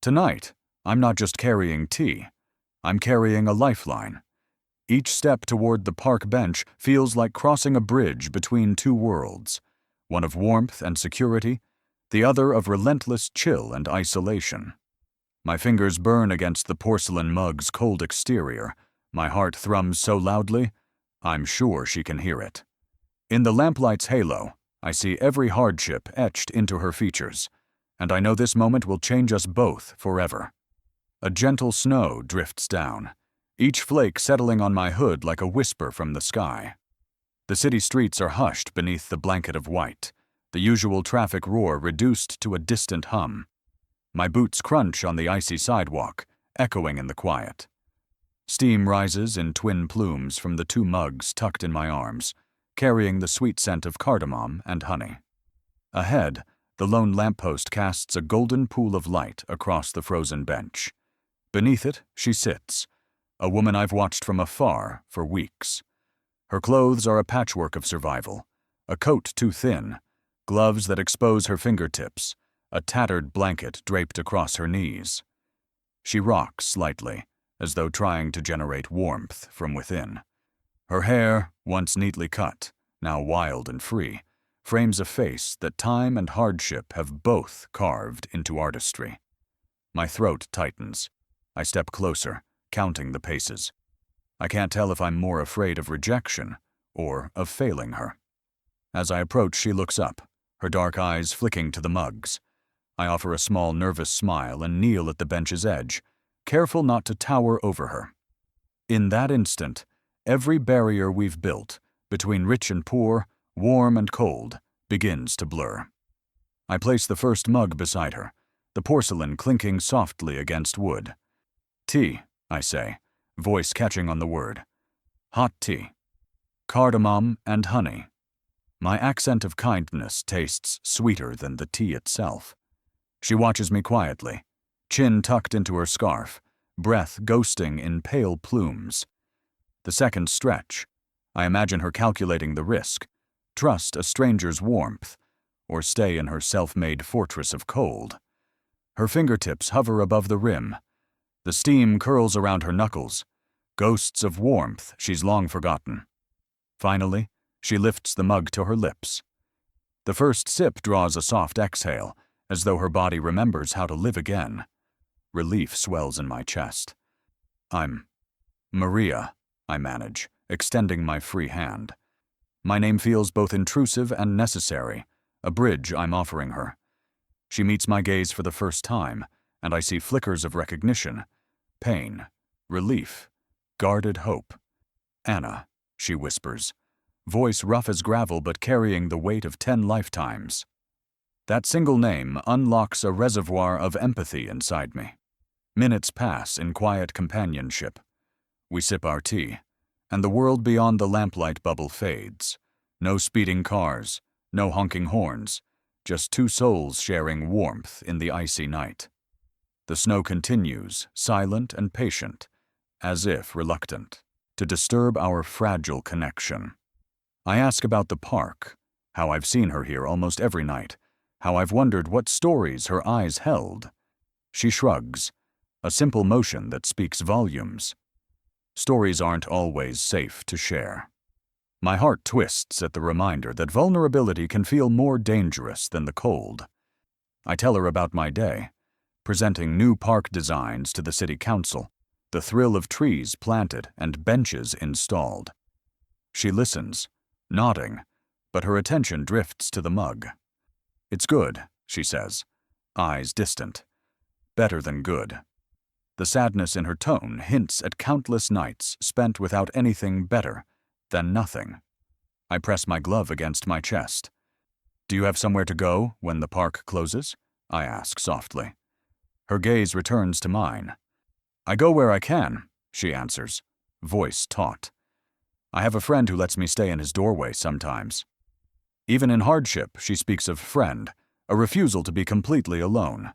Tonight, I'm not just carrying tea. I'm carrying a lifeline. Each step toward the park bench feels like crossing a bridge between two worlds, one of warmth and security, the other of relentless chill and isolation. My fingers burn against the porcelain mug's cold exterior. My heart thrums so loudly, I'm sure she can hear it. In the lamplight's halo, I see every hardship etched into her features, and I know this moment will change us both forever. A gentle snow drifts down, each flake settling on my hood like a whisper from the sky. The city streets are hushed beneath the blanket of white, the usual traffic roar reduced to a distant hum. My boots crunch on the icy sidewalk, echoing in the quiet. Steam rises in twin plumes from the two mugs tucked in my arms, carrying the sweet scent of cardamom and honey. Ahead, the lone lamppost casts a golden pool of light across the frozen bench. Beneath it, she sits, a woman I've watched from afar for weeks. Her clothes are a patchwork of survival, a coat too thin, gloves that expose her fingertips, a tattered blanket draped across her knees. She rocks slightly, as though trying to generate warmth from within. Her hair, once neatly cut, now wild and free, frames a face that time and hardship have both carved into artistry. My throat tightens. I step closer, counting the paces. I can't tell if I'm more afraid of rejection or of failing her. As I approach, she looks up, her dark eyes flicking to the mugs. I offer a small, nervous smile and kneel at the bench's edge, careful not to tower over her. In that instant, every barrier we've built, between rich and poor, warm and cold, begins to blur. I place the first mug beside her, the porcelain clinking softly against wood. Tea, I say, voice catching on the word. Hot tea. Cardamom and honey. My accent of kindness tastes sweeter than the tea itself. She watches me quietly, chin tucked into her scarf, breath ghosting in pale plumes. The seconds stretch. I imagine her calculating the risk, trust a stranger's warmth, or stay in her self-made fortress of cold. Her fingertips hover above the rim. The steam curls around her knuckles, ghosts of warmth she's long forgotten. Finally, she lifts the mug to her lips. The first sip draws a soft exhale, as though her body remembers how to live again. Relief swells in my chest. I'm Maria, I manage, extending my free hand. My name feels both intrusive and necessary, a bridge I'm offering her. She meets my gaze for the first time, and I see flickers of recognition, pain, relief, guarded hope. Anna, she whispers, voice rough as gravel but carrying the weight of 10 lifetimes. That single name unlocks a reservoir of empathy inside me. Minutes pass in quiet companionship. We sip our tea, and the world beyond the lamplight bubble fades. No speeding cars, no honking horns, just two souls sharing warmth in the icy night. The snow continues, silent and patient, as if reluctant, to disturb our fragile connection. I ask about the park, how I've seen her here almost every night, how I've wondered what stories her eyes held. She shrugs, a simple motion that speaks volumes. Stories aren't always safe to share. My heart twists at the reminder that vulnerability can feel more dangerous than the cold. I tell her about my day, presenting new park designs to the city council, the thrill of trees planted and benches installed. She listens, nodding, but her attention drifts to the mug. It's good, she says, eyes distant. Better than good. The sadness in her tone hints at countless nights spent without anything better than nothing. I press my glove against my chest. Do you have somewhere to go when the park closes? I ask softly. Her gaze returns to mine. I go where I can, she answers, voice taut. I have a friend who lets me stay in his doorway sometimes. Even in hardship, she speaks of friend, a refusal to be completely alone.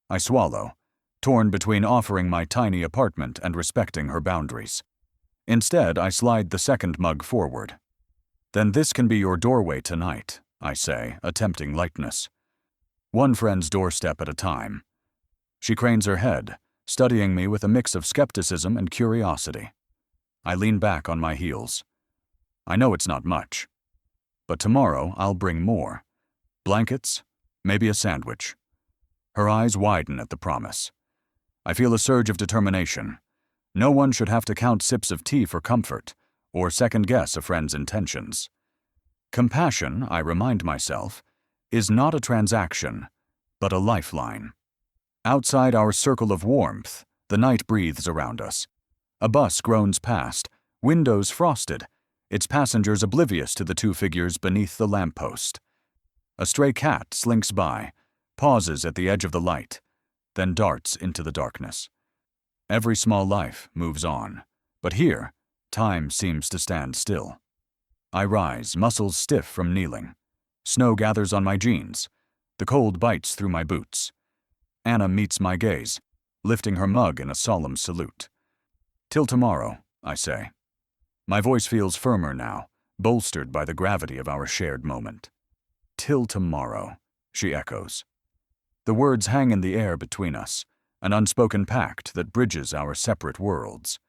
I swallow, torn between offering my tiny apartment and respecting her boundaries. Instead, I slide the second mug forward. Then this can be your doorway tonight, I say, attempting lightness. One friend's doorstep at a time. She cranes her head, studying me with a mix of skepticism and curiosity. I lean back on my heels. I know it's not much, but tomorrow I'll bring more. Blankets, maybe a sandwich. Her eyes widen at the promise. I feel a surge of determination. No one should have to count sips of tea for comfort, or second-guess a friend's intentions. Compassion, I remind myself, is not a transaction, but a lifeline. Outside our circle of warmth, the night breathes around us. A bus groans past, windows frosted, its passengers oblivious to the two figures beneath the lamppost. A stray cat slinks by, pauses at the edge of the light, then darts into the darkness. Every small life moves on, but here, time seems to stand still. I rise, muscles stiff from kneeling. Snow gathers on my jeans. The cold bites through my boots. Anna meets my gaze, lifting her mug in a solemn salute. Till tomorrow, I say. My voice feels firmer now, bolstered by the gravity of our shared moment. Till tomorrow, she echoes. The words hang in the air between us, an unspoken pact that bridges our separate worlds.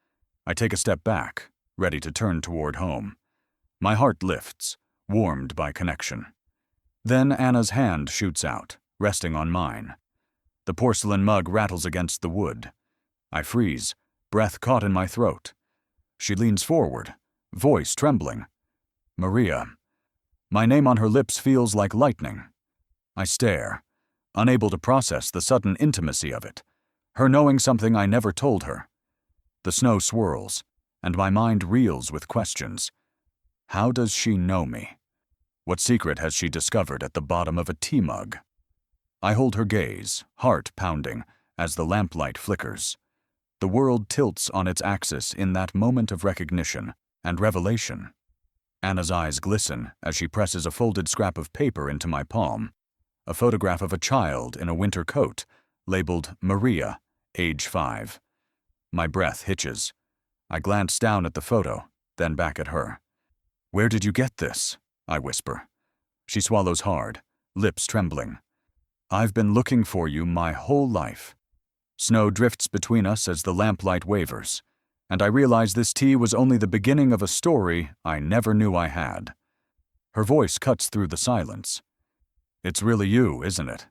I take a step back, ready to turn toward home. My heart lifts, warmed by connection. Then Anna's hand shoots out, resting on mine. The porcelain mug rattles against the wood. I freeze, breath caught in my throat. She leans forward, voice trembling. Maria. My name on her lips feels like lightning. I stare, unable to process the sudden intimacy of it, her knowing something I never told her. The snow swirls, and my mind reels with questions. How does she know me? What secret has she discovered at the bottom of a tea mug? I hold her gaze, heart pounding, as the lamplight flickers. The world tilts on its axis in that moment of recognition and revelation. Anna's eyes glisten as she presses a folded scrap of paper into my palm, a photograph of a child in a winter coat, labeled Maria, age 5. My breath hitches. I glance down at the photo, then back at her. Where did you get this? I whisper. She swallows hard, lips trembling. I've been looking for you my whole life. Snow drifts between us as the lamplight wavers, and I realize this tea was only the beginning of a story I never knew I had. Her voice cuts through the silence. It's really you, isn't it?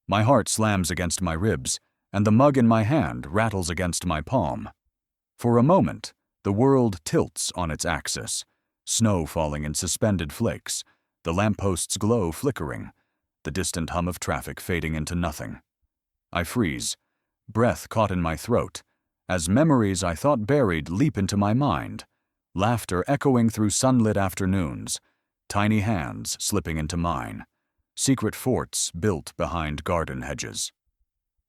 My heart slams against my ribs, and the mug in my hand rattles against my palm. For a moment, the world tilts on its axis, snow falling in suspended flakes, the lampposts' glow flickering, the distant hum of traffic fading into nothing. I freeze, breath caught in my throat, as memories I thought buried leap into my mind, laughter echoing through sunlit afternoons, tiny hands slipping into mine, secret forts built behind garden hedges.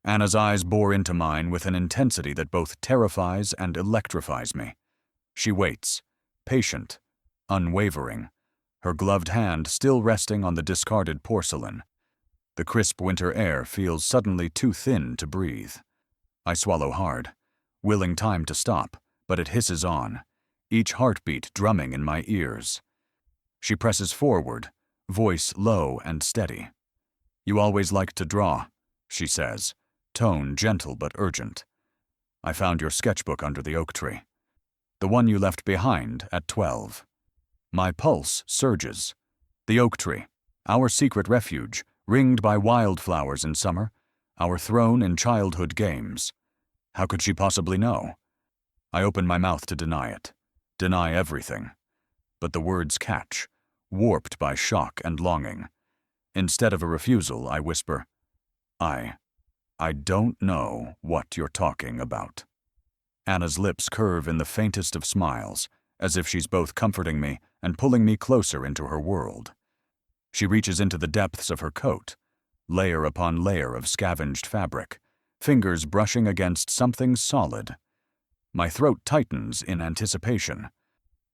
Anna's eyes bore into mine with an intensity that both terrifies and electrifies me. She waits, patient, unwavering, her gloved hand still resting on the discarded porcelain. The crisp winter air feels suddenly too thin to breathe. I swallow hard, willing time to stop, but it hisses on, each heartbeat drumming in my ears. She presses forward, voice low and steady. You always liked to draw, she says, tone gentle but urgent. I found your sketchbook under the oak tree. The one you left behind at 12. My pulse surges. The oak tree, our secret refuge, ringed by wildflowers in summer, our throne in childhood games. How could she possibly know? I open my mouth to deny it, deny everything. But the words catch, warped by shock and longing. Instead of a refusal, I whisper, I don't know what you're talking about. Anna's lips curve in the faintest of smiles, as if she's both comforting me and pulling me closer into her world. She reaches into the depths of her coat, layer upon layer of scavenged fabric, fingers brushing against something solid. My throat tightens in anticipation.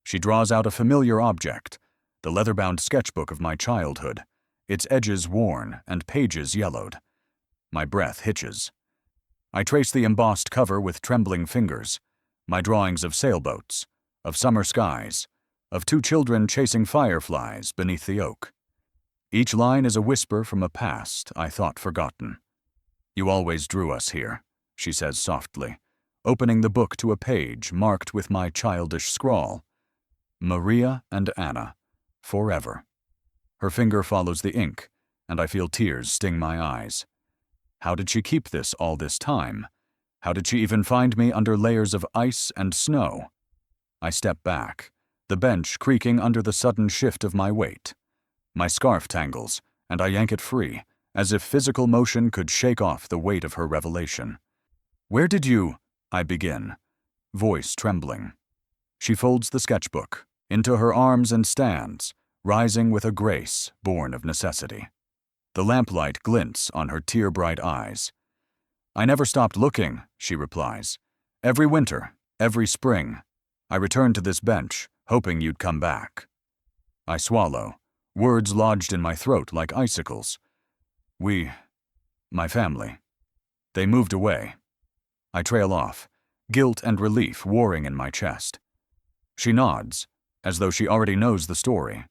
She draws out a familiar object, the leather-bound sketchbook of my childhood, its edges worn and pages yellowed. My breath hitches. I trace the embossed cover with trembling fingers, my drawings of sailboats, of summer skies, of two children chasing fireflies beneath the oak. Each line is a whisper from a past I thought forgotten. You always drew us here, she says softly, opening the book to a page marked with my childish scrawl. Maria and Anna, forever. Her finger follows the ink, and I feel tears sting my eyes. How did she keep this all this time? How did she even find me under layers of ice and snow? I step back, the bench creaking under the sudden shift of my weight. My scarf tangles, and I yank it free, as if physical motion could shake off the weight of her revelation. Where did you? I begin, voice trembling. She folds the sketchbook into her arms and stands, rising with a grace born of necessity. The lamplight glints on her tear-bright eyes. I never stopped looking, she replies. Every winter, every spring, I return to this bench, hoping you'd come back. I swallow, words lodged in my throat like icicles. My family. They moved away. I trail off, guilt and relief warring in my chest. She nods, as though she already knows the story.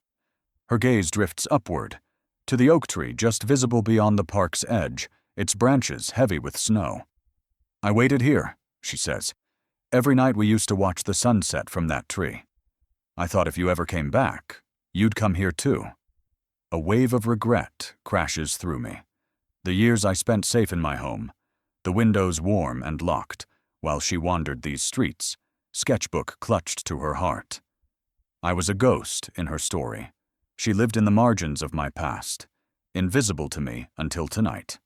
Her gaze drifts upward, to the oak tree just visible beyond the park's edge, its branches heavy with snow. I waited here, she says. Every night we used to watch the sunset from that tree. I thought if you ever came back, you'd come here too. A wave of regret crashes through me. The years I spent safe in my home, the windows warm and locked, while she wandered these streets, sketchbook clutched to her heart. I was a ghost in her story. She lived in the margins of my past, invisible to me until tonight.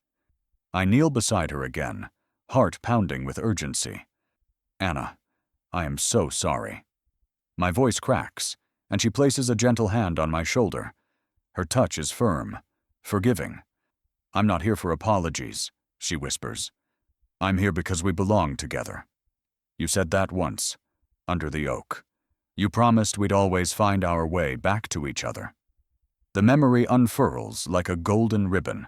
I kneel beside her again, heart pounding with urgency. Anna, I am so sorry. My voice cracks, and she places a gentle hand on my shoulder. Her touch is firm, forgiving. I'm not here for apologies, she whispers. I'm here because we belong together. You said that once, under the oak. You promised we'd always find our way back to each other. The memory unfurls like a golden ribbon.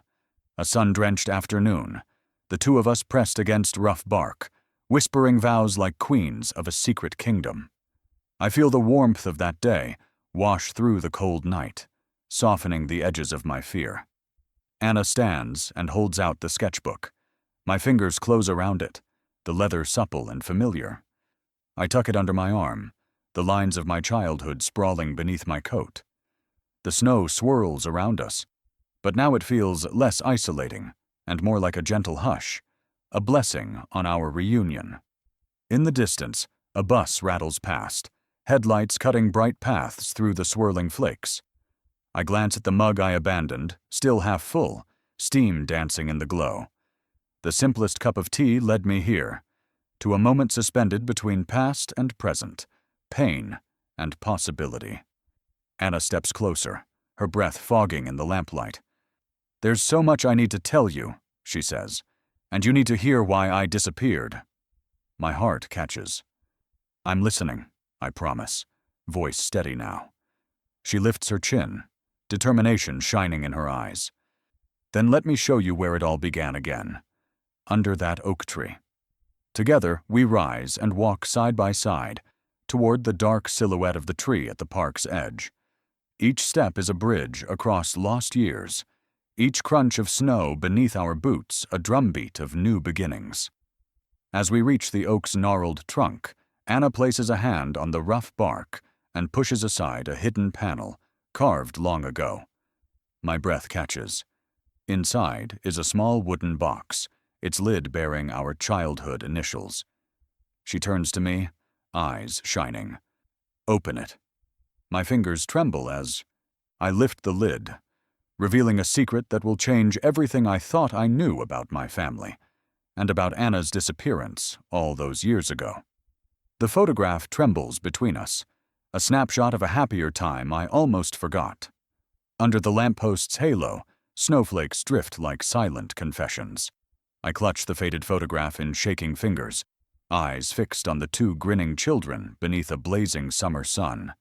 A sun-drenched afternoon, the two of us pressed against rough bark, whispering vows like queens of a secret kingdom. I feel the warmth of that day wash through the cold night, softening the edges of my fear. Anna stands and holds out the sketchbook. My fingers close around it, the leather supple and familiar. I tuck it under my arm, the lines of my childhood sprawling beneath my coat. The snow swirls around us, but now it feels less isolating and more like a gentle hush, a blessing on our reunion. In the distance, a bus rattles past, headlights cutting bright paths through the swirling flakes. I glance at the mug I abandoned, still half full, steam dancing in the glow. The simplest cup of tea led me here, to a moment suspended between past and present, pain and possibility. Anna steps closer, her breath fogging in the lamplight. There's so much I need to tell you, she says, and you need to hear why I disappeared. My heart catches. I'm listening, I promise, voice steady now. She lifts her chin, determination shining in her eyes. Then let me show you where it all began again, under that oak tree. Together, we rise and walk side by side, toward the dark silhouette of the tree at the park's edge. Each step is a bridge across lost years, each crunch of snow beneath our boots a drumbeat of new beginnings. As we reach the oak's gnarled trunk, Anna places a hand on the rough bark and pushes aside a hidden panel, carved long ago. My breath catches. Inside is a small wooden box, its lid bearing our childhood initials. She turns to me, eyes shining. Open it. My fingers tremble as I lift the lid, revealing a secret that will change everything I thought I knew about my family, and about Anna's disappearance all those years ago. The photograph trembles between us, a snapshot of a happier time I almost forgot. Under the lamppost's halo, snowflakes drift like silent confessions. I clutch the faded photograph in shaking fingers, eyes fixed on the two grinning children beneath a blazing summer sun.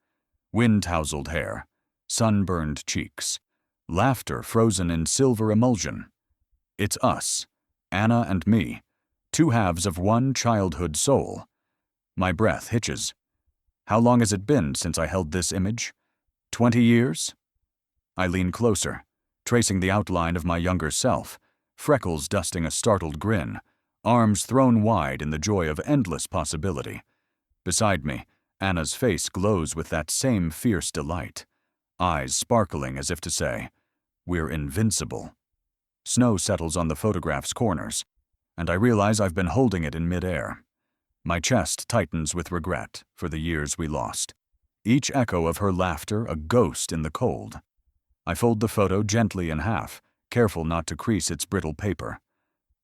Wind-tousled hair, sunburned cheeks, laughter frozen in silver emulsion. It's us, Anna and me, two halves of one childhood soul. My breath hitches. How long has it been since I held this image? 20 years? I lean closer, tracing the outline of my younger self, freckles dusting a startled grin, arms thrown wide in the joy of endless possibility. Beside me, Anna's face glows with that same fierce delight, eyes sparkling as if to say, "We're invincible." Snow settles on the photograph's corners, and I realize I've been holding it in midair. My chest tightens with regret for the years we lost. Each echo of her laughter a ghost in the cold. I fold the photo gently in half, careful not to crease its brittle paper.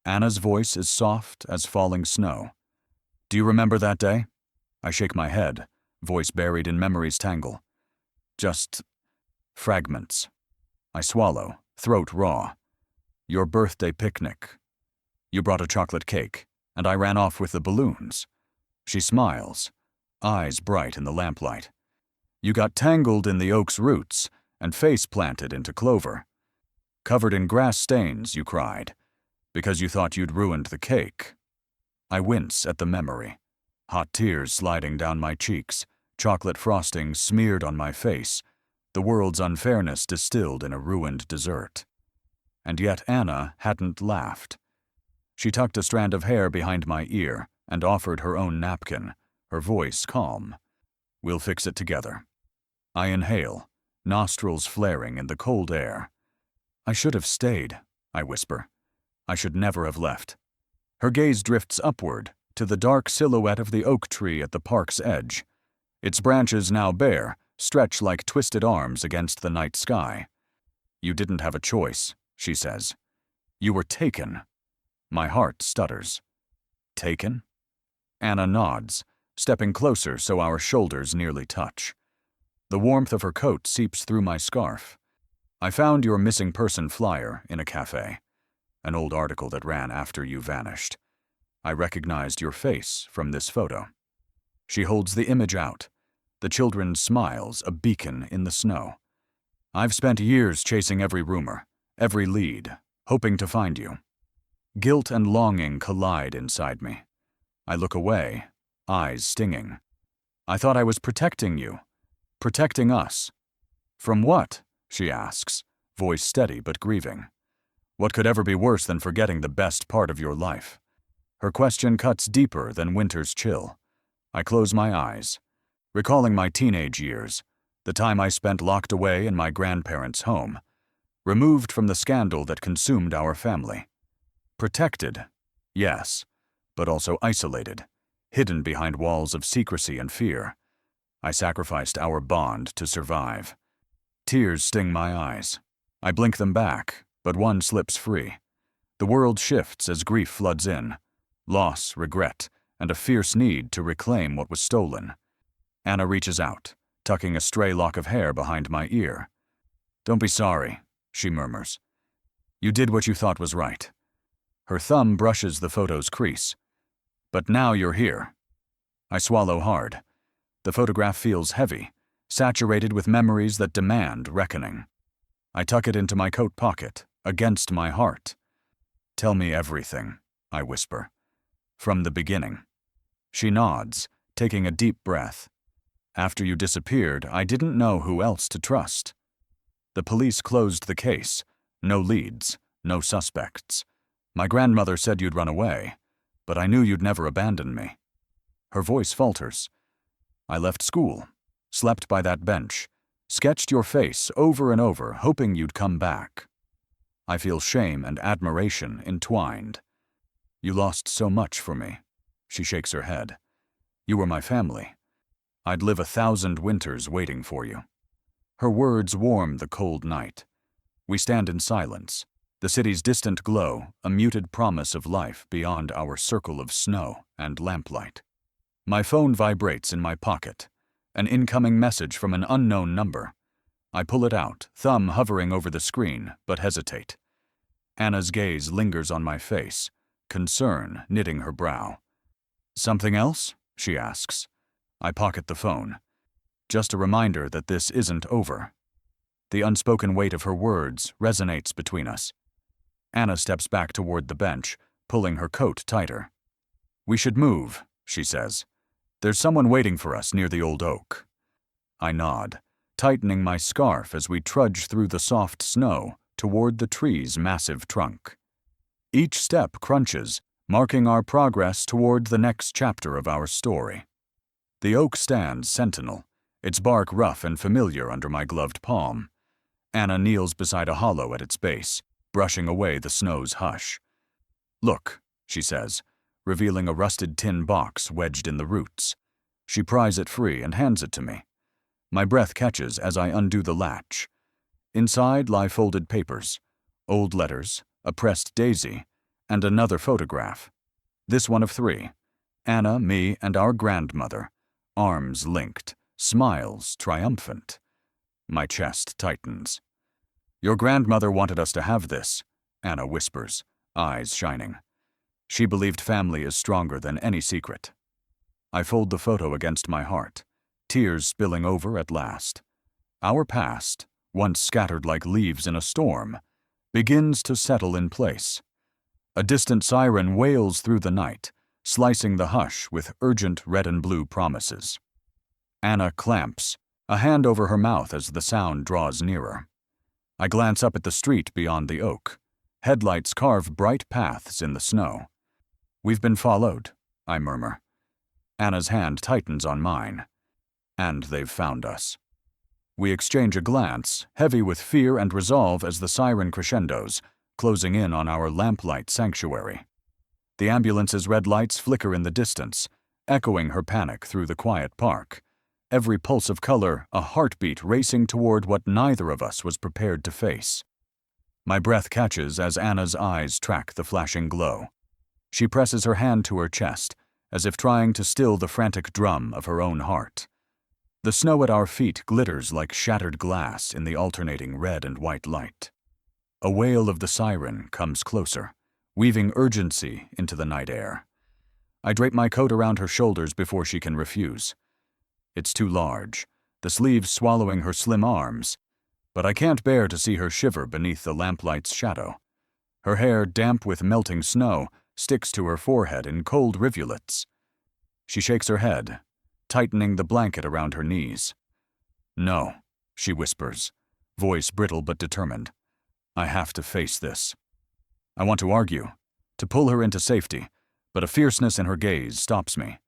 Anna's voice is soft as falling snow. "Do you remember that day?" I shake my head, voice buried in memory's tangle. "Just fragments." I swallow, throat raw. "Your birthday picnic. You brought a chocolate cake, and I ran off with the balloons." She smiles, eyes bright in the lamplight. "You got tangled in the oak's roots and face planted into clover. Covered in grass stains, you cried, because you thought you'd ruined the cake." I wince at the memory, hot tears sliding down my cheeks, chocolate frosting smeared on my face, the world's unfairness distilled in a ruined dessert. And yet Anna hadn't laughed. She tucked a strand of hair behind my ear and offered her own napkin, her voice calm. "We'll fix it together." I inhale, nostrils flaring in the cold air. "I should have stayed," I whisper. "I should never have left." Her gaze drifts upward to the dark silhouette of the oak tree at the park's edge. Its branches, now bare, stretch like twisted arms against the night sky. "You didn't have a choice," she says. "You were taken." My heart stutters. "Taken?" Anna nods, stepping closer so our shoulders nearly touch. The warmth of her coat seeps through my scarf. "I found your missing person flyer in a cafe, an old article that ran after you vanished. I recognized your face from this photo." She holds the image out, the children's smiles a beacon in the snow. "I've spent years chasing every rumor, every lead, hoping to find you." Guilt and longing collide inside me. I look away, eyes stinging. "I thought I was protecting you, protecting us." "From what?" she asks, voice steady but grieving. "What could ever be worse than forgetting the best part of your life?" Her question cuts deeper than winter's chill. I close my eyes, recalling my teenage years, the time I spent locked away in my grandparents' home, removed from the scandal that consumed our family. Protected, yes, but also isolated, hidden behind walls of secrecy and fear. I sacrificed our bond to survive. Tears sting my eyes. I blink them back, but one slips free. The world shifts as grief floods in. Loss, regret, and a fierce need to reclaim what was stolen. Anna reaches out, tucking a stray lock of hair behind my ear. "Don't be sorry," she murmurs. "You did what you thought was right." Her thumb brushes the photo's crease. "But now you're here." I swallow hard. The photograph feels heavy, saturated with memories that demand reckoning. I tuck it into my coat pocket, against my heart. "Tell me everything," I whisper. "From the beginning." She nods, taking a deep breath. "After you disappeared, I didn't know who else to trust. The police closed the case. No leads, no suspects. My grandmother said you'd run away, but I knew you'd never abandon me." Her voice falters. "I left school, slept by that bench, sketched your face over and over, hoping you'd come back." I feel shame and admiration entwined. "You lost so much for me." She shakes her head. "You were my family. I'd live 1,000 winters waiting for you." Her words warm the cold night. We stand in silence, the city's distant glow a muted promise of life beyond our circle of snow and lamplight. My phone vibrates in my pocket, an incoming message from an unknown number. I pull it out, thumb hovering over the screen, but hesitate. Anna's gaze lingers on my face, concern knitting her brow. "Something else?" she asks. I pocket the phone. Just a reminder that this isn't over. The unspoken weight of her words resonates between us. Anna steps back toward the bench, pulling her coat tighter. "We should move," she says. "There's someone waiting for us near the old oak." I nod, tightening my scarf as we trudge through the soft snow toward the tree's massive trunk. Each step crunches, marking our progress toward the next chapter of our story. The oak stands sentinel, its bark rough and familiar under my gloved palm. Anna kneels beside a hollow at its base, brushing away the snow's hush. "Look," she says, revealing a rusted tin box wedged in the roots. She pries it free and hands it to me. My breath catches as I undo the latch. Inside lie folded papers, old letters, a pressed daisy, and another photograph. This one of 3. Anna, me, and our grandmother, arms linked, smiles triumphant. My chest tightens. "Your grandmother wanted us to have this," Anna whispers, eyes shining. "She believed family is stronger than any secret." I fold the photo against my heart, tears spilling over at last. Our past, once scattered like leaves in a storm, begins to settle in place. A distant siren wails through the night, slicing the hush with urgent red and blue promises. Anna clamps, a hand over her mouth as the sound draws nearer. I glance up at the street beyond the oak. Headlights carve bright paths in the snow. "We've been followed," I murmur. Anna's hand tightens on mine. "And they've found us." We exchange a glance, heavy with fear and resolve as the siren crescendos, closing in on our lamplight sanctuary. The ambulance's red lights flicker in the distance, echoing her panic through the quiet park. Every pulse of color, a heartbeat racing toward what neither of us was prepared to face. My breath catches as Anna's eyes track the flashing glow. She presses her hand to her chest, as if trying to still the frantic drum of her own heart. The snow at our feet glitters like shattered glass in the alternating red and white light. A wail of the siren comes closer, weaving urgency into the night air. I drape my coat around her shoulders before she can refuse. It's too large, the sleeves swallowing her slim arms, but I can't bear to see her shiver beneath the lamplight's shadow. Her hair, damp with melting snow, sticks to her forehead in cold rivulets. She shakes her head, tightening the blanket around her knees. "No," she whispers, voice brittle but determined. "I have to face this." I want to argue, to pull her into safety, but a fierceness in her gaze stops me.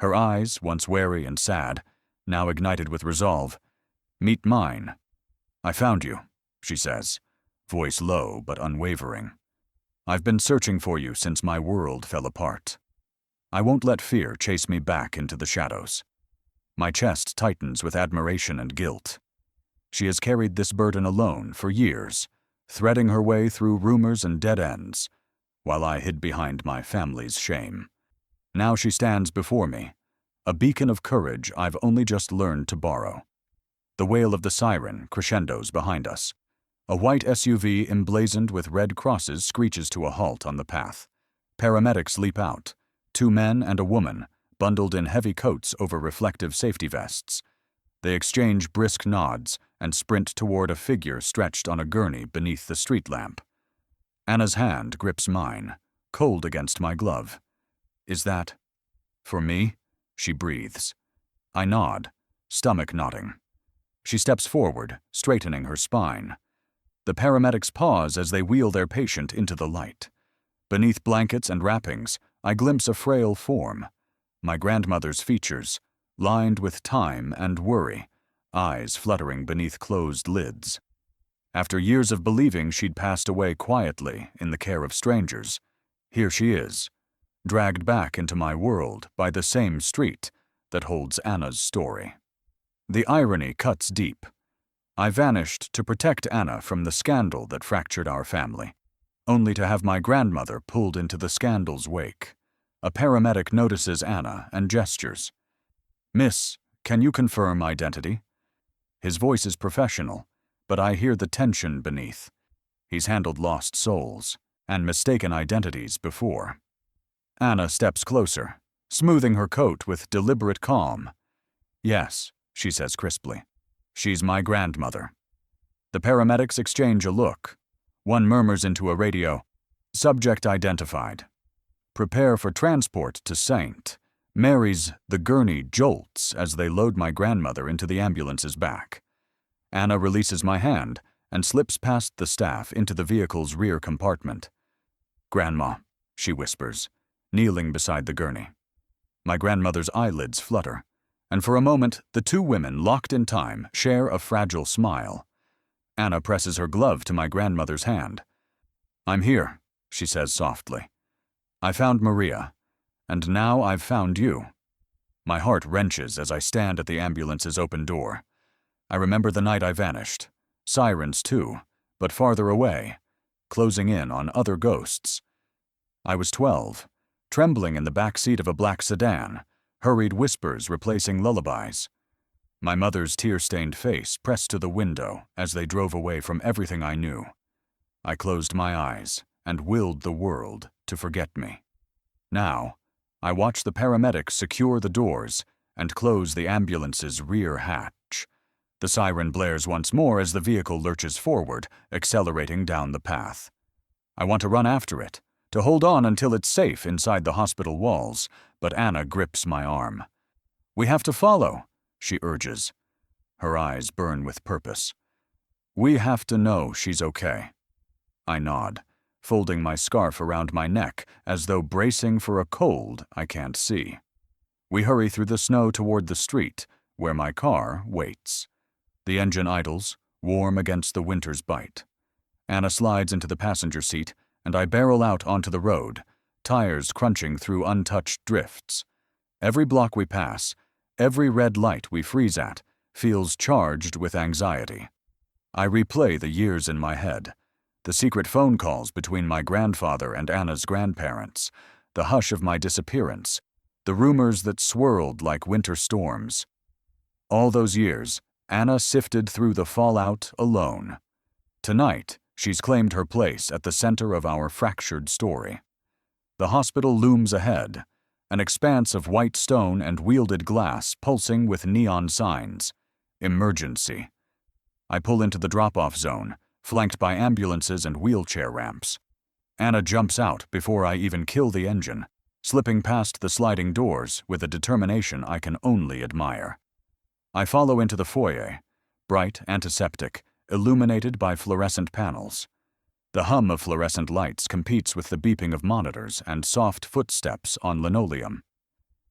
Her eyes, once wary and sad, now ignited with resolve, meet mine. "I found you," she says, voice low but unwavering. "I've been searching for you since my world fell apart. I won't let fear chase me back into the shadows." My chest tightens with admiration and guilt. She has carried this burden alone for years, threading her way through rumors and dead ends, while I hid behind my family's shame. Now she stands before me, a beacon of courage I've only just learned to borrow. The wail of the siren crescendos behind us. A white SUV emblazoned with red crosses screeches to a halt on the path. Paramedics leap out, 2 men and a woman, bundled in heavy coats over reflective safety vests. They exchange brisk nods and sprint toward a figure stretched on a gurney beneath the street lamp. Anna's hand grips mine, cold against my glove. "Is that for me?" she breathes. I nod, stomach knotting. She steps forward, straightening her spine. The paramedics pause as they wheel their patient into the light. Beneath blankets and wrappings, I glimpse a frail form. My grandmother's features, lined with time and worry, eyes fluttering beneath closed lids. After years of believing she'd passed away quietly in the care of strangers, here she is, dragged back into my world by the same street that holds Anna's story. The irony cuts deep. I vanished to protect Anna from the scandal that fractured our family, only to have my grandmother pulled into the scandal's wake. A paramedic notices Anna and gestures. "Miss, can you confirm identity?" His voice is professional, but I hear the tension beneath. He's handled lost souls and mistaken identities before. Anna steps closer, smoothing her coat with deliberate calm. "Yes," she says crisply. "She's my grandmother." The paramedics exchange a look. One murmurs into a radio, "Subject identified. Prepare for transport to Saint." Mary's the gurney jolts as they load my grandmother into the ambulance's back. Anna releases my hand and slips past the staff into the vehicle's rear compartment. "Grandma," she whispers, kneeling beside the gurney. My grandmother's eyelids flutter, and for a moment the two women, locked in time, share a fragile smile. Anna presses her glove to my grandmother's hand. "I'm here," she says softly. "I found Maria, and now I've found you." My heart wrenches as I stand at the ambulance's open door. I remember the night I vanished. Sirens too, but farther away, closing in on other ghosts. I was 12, trembling in the back seat of a black sedan, hurried whispers replacing lullabies. My mother's tear-stained face pressed to the window as they drove away from everything I knew. I closed my eyes and willed the world to forget me. Now, I watch the paramedics secure the doors and close the ambulance's rear hatch. The siren blares once more as the vehicle lurches forward, accelerating down the path. I want to run after it, to hold on until it's safe inside the hospital walls, but Anna grips my arm. "We have to follow," she urges. Her eyes burn with purpose. "We have to know she's okay." I nod, folding my scarf around my neck as though bracing for a cold I can't see. We hurry through the snow toward the street, where my car waits. The engine idles, warm against the winter's bite. Anna slides into the passenger seat, and I barrel out onto the road, tires crunching through untouched drifts. Every block we pass, every red light we freeze at, feels charged with anxiety. I replay the years in my head, the secret phone calls between my grandfather and Anna's grandparents, the hush of my disappearance, the rumors that swirled like winter storms. All those years, Anna sifted through the fallout alone. Tonight, she's claimed her place at the center of our fractured story. The hospital looms ahead, an expanse of white stone and wielded glass pulsing with neon signs. Emergency. I pull into the drop-off zone, flanked by ambulances and wheelchair ramps. Anna jumps out before I even kill the engine, slipping past the sliding doors with a determination I can only admire. I follow into the foyer, bright, antiseptic, illuminated by fluorescent panels. The hum of fluorescent lights competes with the beeping of monitors and soft footsteps on linoleum.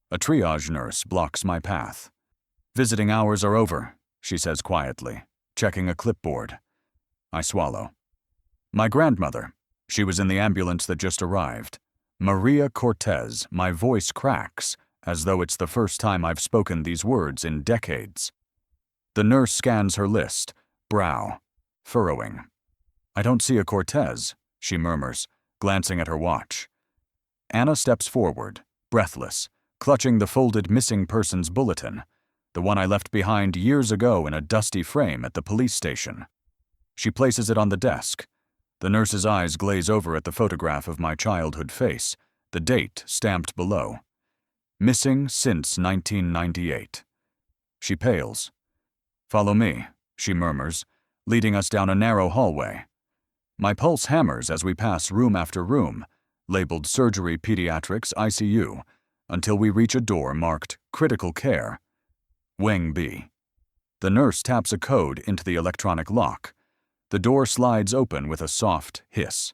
A triage nurse blocks my path. "Visiting hours are over," she says quietly, checking a clipboard. I swallow. My grandmother. She was in the ambulance that just arrived. Maria Cortez. My voice cracks, as though it's the first time I've spoken these words in decades. The nurse scans her list, brow furrowing. "I don't see a Cortez," she murmurs, glancing at her watch. Anna steps forward, breathless, clutching the folded missing persons bulletin, the one I left behind years ago in a dusty frame at the police station. She places it on the desk. The nurse's eyes glaze over at the photograph of my childhood face, the date stamped below. "Missing since 1998. She pales. "Follow me," she murmurs, leading us down a narrow hallway. My pulse hammers as we pass room after room, labeled Surgery Pediatrics ICU, until we reach a door marked Critical Care. Wing B. The nurse taps a code into the electronic lock. The door slides open with a soft hiss.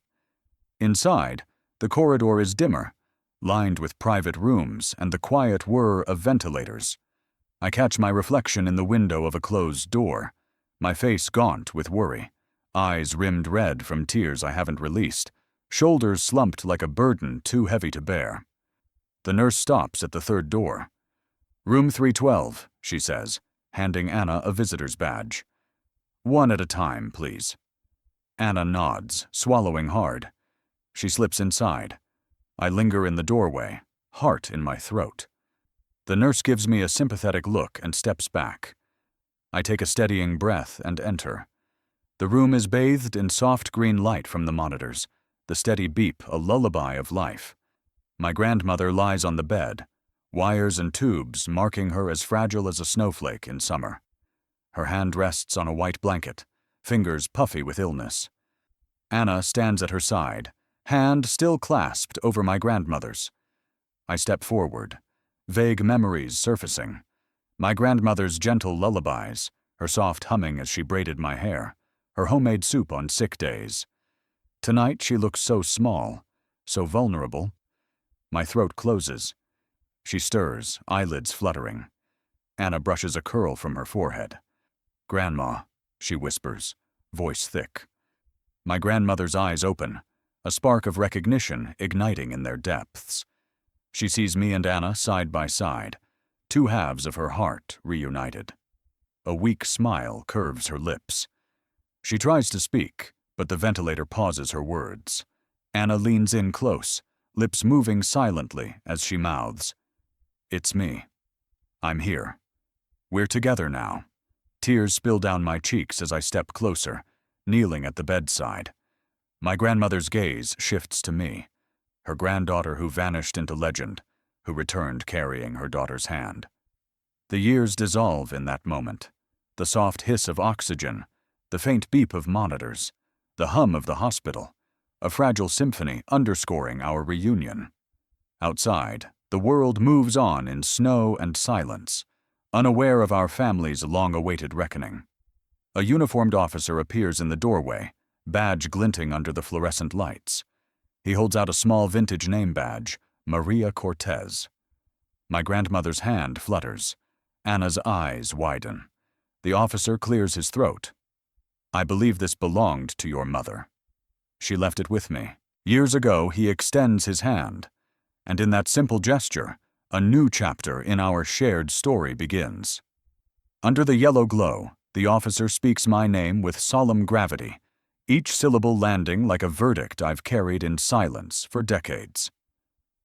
Inside, the corridor is dimmer, lined with private rooms and the quiet whir of ventilators. I catch my reflection in the window of a closed door, my face gaunt with worry, eyes rimmed red from tears I haven't released, shoulders slumped like a burden too heavy to bear. The nurse stops at the third door. "Room 312, she says, handing Anna a visitor's badge. "One at a time, please." Anna nods, swallowing hard. She slips inside. I linger in the doorway, heart in my throat. The nurse gives me a sympathetic look and steps back. I take a steadying breath and enter. The room is bathed in soft green light from the monitors, the steady beep a lullaby of life. My grandmother lies on the bed, wires and tubes marking her as fragile as a snowflake in summer. Her hand rests on a white blanket, fingers puffy with illness. Anna stands at her side, hand still clasped over my grandmother's. I step forward, vague memories surfacing. My grandmother's gentle lullabies, her soft humming as she braided my hair, her homemade soup on sick days. Tonight she looks so small, so vulnerable. My throat closes. She stirs, eyelids fluttering. Anna brushes a curl from her forehead. "Grandma," she whispers, voice thick. My grandmother's eyes open, a spark of recognition igniting in their depths. She sees me and Anna side by side, two halves of her heart reunited. A weak smile curves her lips. She tries to speak, but the ventilator pauses her words. Anna leans in close, lips moving silently as she mouths, "It's me. I'm here. We're together now." Tears spill down my cheeks as I step closer, kneeling at the bedside. My grandmother's gaze shifts to me, her granddaughter who vanished into legend, who returned carrying her daughter's hand. The years dissolve in that moment. The soft hiss of oxygen, the faint beep of monitors, the hum of the hospital, a fragile symphony underscoring our reunion. Outside, the world moves on in snow and silence, unaware of our family's long-awaited reckoning. A uniformed officer appears in the doorway, badge glinting under the fluorescent lights. He holds out a small vintage name badge, Maria Cortez. My grandmother's hand flutters. Anna's eyes widen. The officer clears his throat. "I believe this belonged to your mother. She left it with me. Years ago, he extends his hand. And in that simple gesture, a new chapter in our shared story begins." Under the yellow glow, the officer speaks my name with solemn gravity, each syllable landing like a verdict I've carried in silence for decades.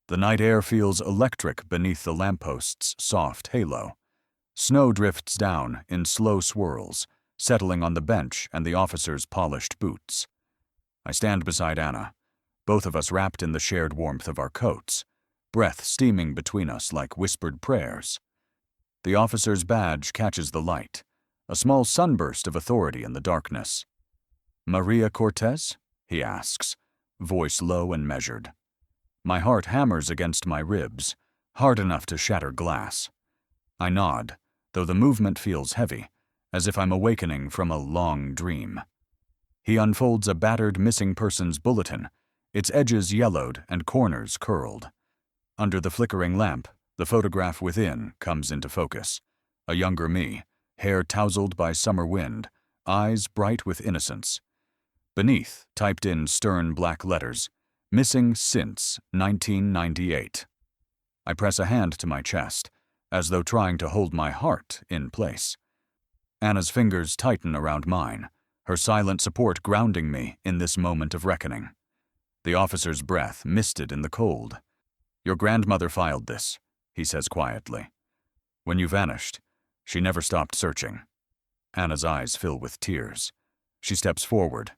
The night air feels electric beneath the lampost's soft halo. Snow drifts down in slow swirls, settling on the bench and the officer's polished boots. I stand beside Anna, both of us wrapped in the shared warmth of our coats, breath steaming between us like whispered prayers. The officer's badge catches the light, a small sunburst of authority in the darkness. "Maria Cortez?" he asks, voice low and measured. My heart hammers against my ribs, hard enough to shatter glass. I nod, though the movement feels heavy, as if I'm awakening from a long dream. He unfolds a battered missing persons bulletin, its edges yellowed and corners curled. Under the flickering lamp, the photograph within comes into focus. A younger me, hair tousled by summer wind, eyes bright with innocence. Beneath, typed in stern black letters, "Missing since 1998. I press a hand to my chest, as though trying to hold my heart in place. Anna's fingers tighten around mine, her silent support grounding me in this moment of reckoning. The officer's breath misted in the cold. "Your grandmother filed this," he says quietly. "When you vanished, she never stopped searching." Anna's eyes fill with tears. She steps forward.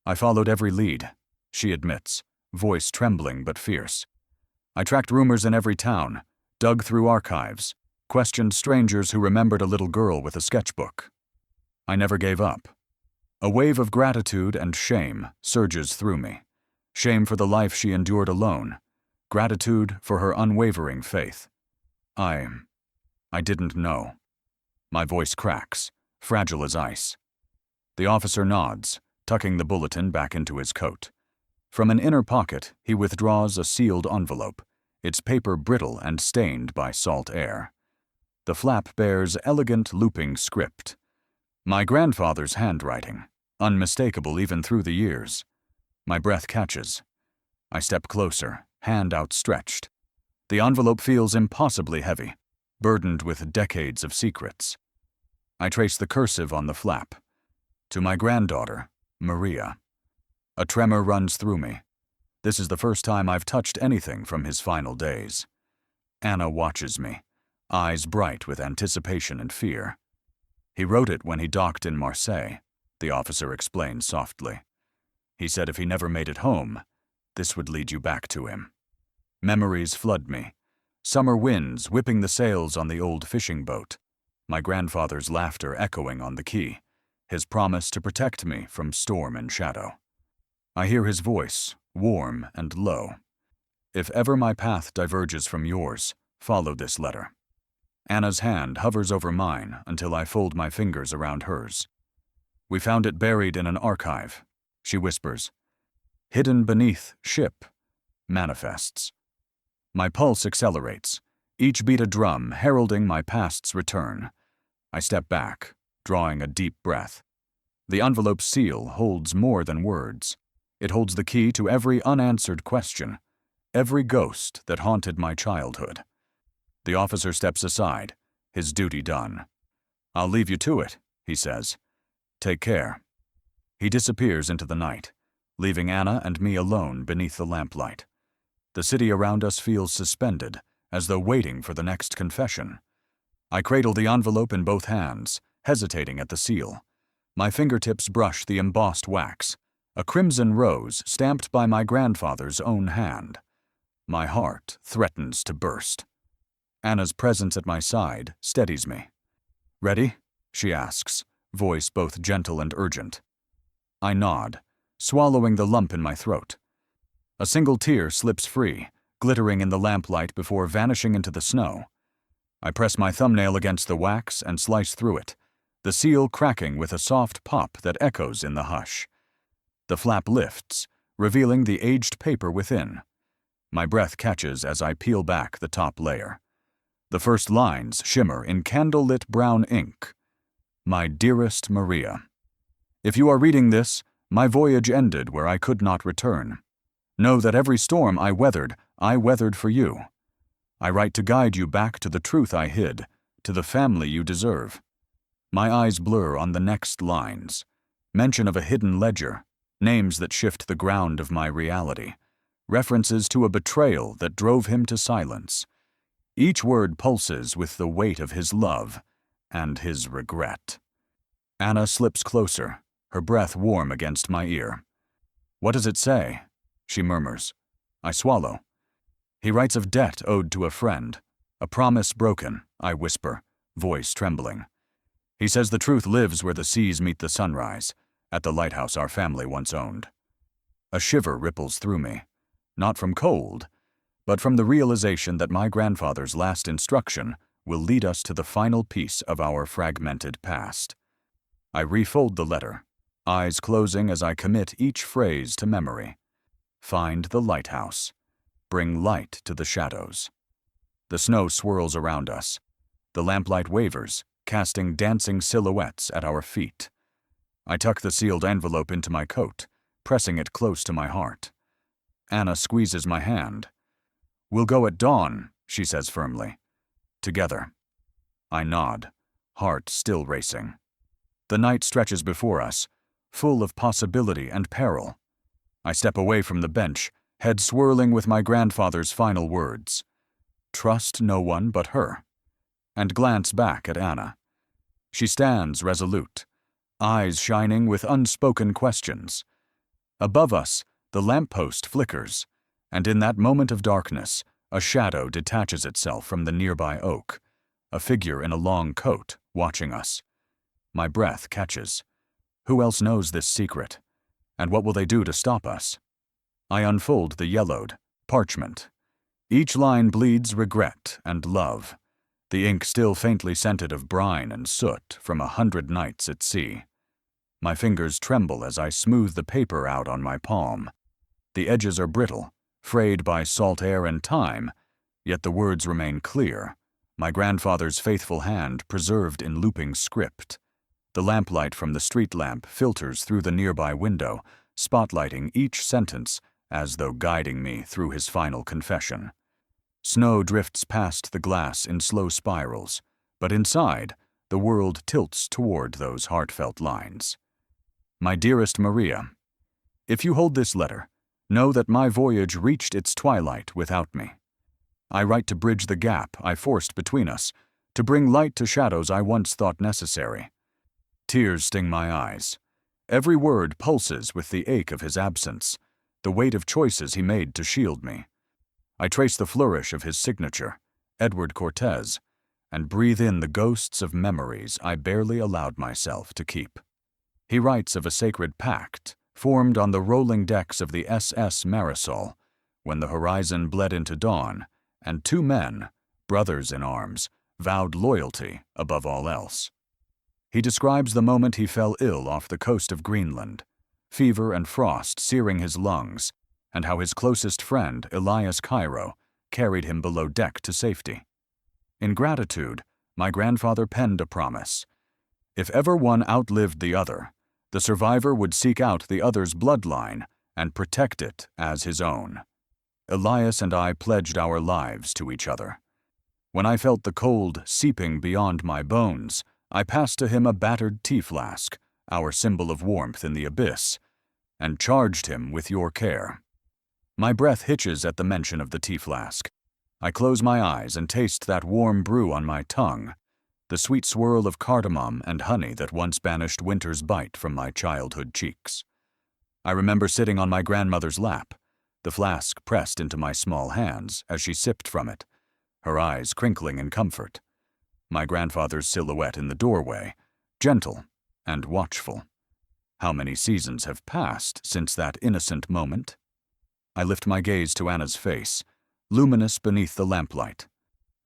"I followed every lead," she admits, voice trembling but fierce. "I tracked rumors in every town, dug through archives, questioned strangers who remembered a little girl with a sketchbook. I never gave up." A wave of gratitude and shame surges through me. Shame for the life she endured alone. Gratitude for her unwavering faith. I didn't know." My voice cracks, fragile as ice. The officer nods, tucking the bulletin back into his coat. From an inner pocket, he withdraws a sealed envelope, its paper brittle and stained by salt air. The flap bears elegant looping script. My grandfather's handwriting, unmistakable even through the years. My breath catches. I step closer, hand outstretched. The envelope feels impossibly heavy, burdened with decades of secrets. I trace the cursive on the flap. "To my granddaughter, Maria." A tremor runs through me. This is the first time I've touched anything from his final days. Anna watches me, eyes bright with anticipation and fear. "He wrote it when he docked in Marseille," the officer explained softly. "He said if he never made it home, this would lead you back to him." Memories flood me. Summer winds whipping the sails on the old fishing boat. My grandfather's laughter echoing on the quay. His promise to protect me from storm and shadow. I hear his voice, warm and low. "If ever my path diverges from yours, follow this letter." Anna's hand hovers over mine until I fold my fingers around hers. "We found it buried in an archive," she whispers. "Hidden beneath ship, manifests. My pulse accelerates, each beat a drum heralding my past's return. I step back, drawing a deep breath. The envelope's seal holds more than words. It holds the key to every unanswered question, every ghost that haunted my childhood. The officer steps aside, his duty done. "I'll leave you to it," he says. "Take care." He disappears into the night, leaving Anna and me alone beneath the lamplight. The city around us feels suspended, as though waiting for the next confession. I cradle the envelope in both hands, hesitating at the seal. My fingertips brush the embossed wax, a crimson rose stamped by my grandfather's own hand. My heart threatens to burst. Anna's presence at my side steadies me. "Ready?" she asks, voice both gentle and urgent. I nod, swallowing the lump in my throat. A single tear slips free, glittering in the lamplight before vanishing into the snow. I press my thumbnail against the wax and slice through it, the seal cracking with a soft pop that echoes in the hush. The flap lifts, revealing the aged paper within. My breath catches as I peel back the top layer. The first lines shimmer in candle-lit brown ink. "My dearest Maria, if you are reading this, my voyage ended where I could not return. Know that every storm I weathered for you. I write to guide you back to the truth I hid, to the family you deserve." My eyes blur on the next lines. Mention of a hidden ledger, names that shift the ground of my reality, references to a betrayal that drove him to silence. Each word pulses with the weight of his love and his regret. Anna slips closer, her breath warm against my ear. "What does it say?" she murmurs. I swallow. "He writes of debt owed to a friend, a promise broken," I whisper, voice trembling. "He says the truth lives where the seas meet the sunrise, at the lighthouse our family once owned." A shiver ripples through me, not from cold, but from the realization that my grandfather's last instruction will lead us to the final piece of our fragmented past. I refold the letter, eyes closing as I commit each phrase to memory. Find the lighthouse. Bring light to the shadows. The snow swirls around us. The lamplight wavers, casting dancing silhouettes at our feet. I tuck the sealed envelope into my coat, pressing it close to my heart. Anna squeezes my hand. "We'll go at dawn," she says firmly. "Together." I nod, heart still racing. The night stretches before us, full of possibility and peril. I step away from the bench, head swirling with my grandfather's final words. "Trust no one but her," and glance back at Anna. She stands resolute, eyes shining with unspoken questions. Above us, the lamppost flickers, and in that moment of darkness, a shadow detaches itself from the nearby oak, a figure in a long coat watching us. My breath catches. Who else knows this secret? And what will they do to stop us? I unfold the yellowed parchment. Each line bleeds regret and love, the ink still faintly scented of brine and soot from 100 nights at sea. My fingers tremble as I smooth the paper out on my palm. The edges are brittle, frayed by salt air and time, yet the words remain clear, my grandfather's faithful hand preserved in looping script. The lamplight from the street lamp filters through the nearby window, spotlighting each sentence as though guiding me through his final confession. Snow drifts past the glass in slow spirals, but inside, the world tilts toward those heartfelt lines. My dearest Maria, if you hold this letter, know that my voyage reached its twilight without me. I write to bridge the gap I forced between us, to bring light to shadows I once thought necessary. Tears sting my eyes. Every word pulses with the ache of his absence, the weight of choices he made to shield me. I trace the flourish of his signature, Edward Cortez, and breathe in the ghosts of memories I barely allowed myself to keep. He writes of a sacred pact formed on the rolling decks of the SS Marisol, when the horizon bled into dawn, and two men, brothers in arms, vowed loyalty above all else. He describes the moment he fell ill off the coast of Greenland, fever and frost searing his lungs, and how his closest friend, Elias Cairo, carried him below deck to safety. In gratitude, my grandfather penned a promise. If ever one outlived the other, the survivor would seek out the other's bloodline and protect it as his own. Elias and I pledged our lives to each other. When I felt the cold seeping beyond my bones, I passed to him a battered tea flask, our symbol of warmth in the abyss, and charged him with your care. My breath hitches at the mention of the tea flask. I close my eyes and taste that warm brew on my tongue, the sweet swirl of cardamom and honey that once banished winter's bite from my childhood cheeks. I remember sitting on my grandmother's lap, the flask pressed into my small hands as she sipped from it, her eyes crinkling in comfort. My grandfather's silhouette in the doorway, gentle and watchful. How many seasons have passed since that innocent moment? I lift my gaze to Anna's face, luminous beneath the lamplight.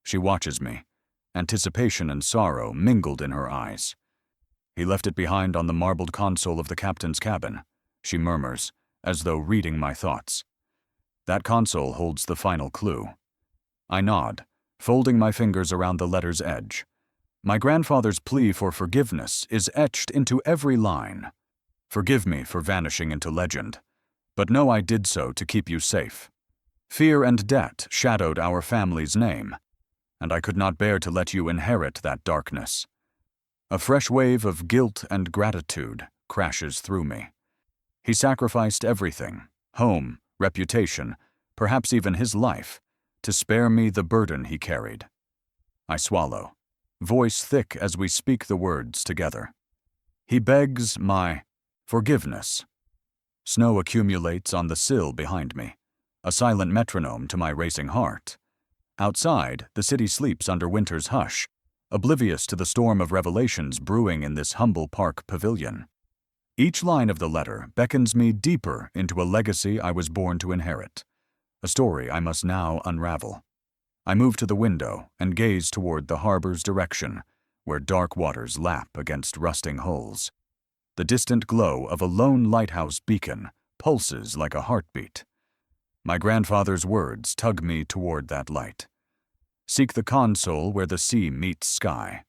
She watches me, anticipation and sorrow mingled in her eyes. He left it behind on the marbled console of the captain's cabin, she murmurs, as though reading my thoughts. That console holds the final clue. I nod, folding my fingers around the letter's edge. My grandfather's plea for forgiveness is etched into every line. Forgive me for vanishing into legend, but know I did so to keep you safe. Fear and debt shadowed our family's name, and I could not bear to let you inherit that darkness. A fresh wave of guilt and gratitude crashes through me. He sacrificed everything, home, reputation, perhaps even his life, to spare me the burden he carried. I swallow, voice thick as we speak the words together. He begs my forgiveness. Snow accumulates on the sill behind me, a silent metronome to my racing heart. Outside, the city sleeps under winter's hush, oblivious to the storm of revelations brewing in this humble park pavilion. Each line of the letter beckons me deeper into a legacy I was born to inherit, a story I must now unravel. I move to the window and gaze toward the harbor's direction, where dark waters lap against rusting hulls. The distant glow of a lone lighthouse beacon pulses like a heartbeat. My grandfather's words tug me toward that light. Seek the console where the sea meets sky.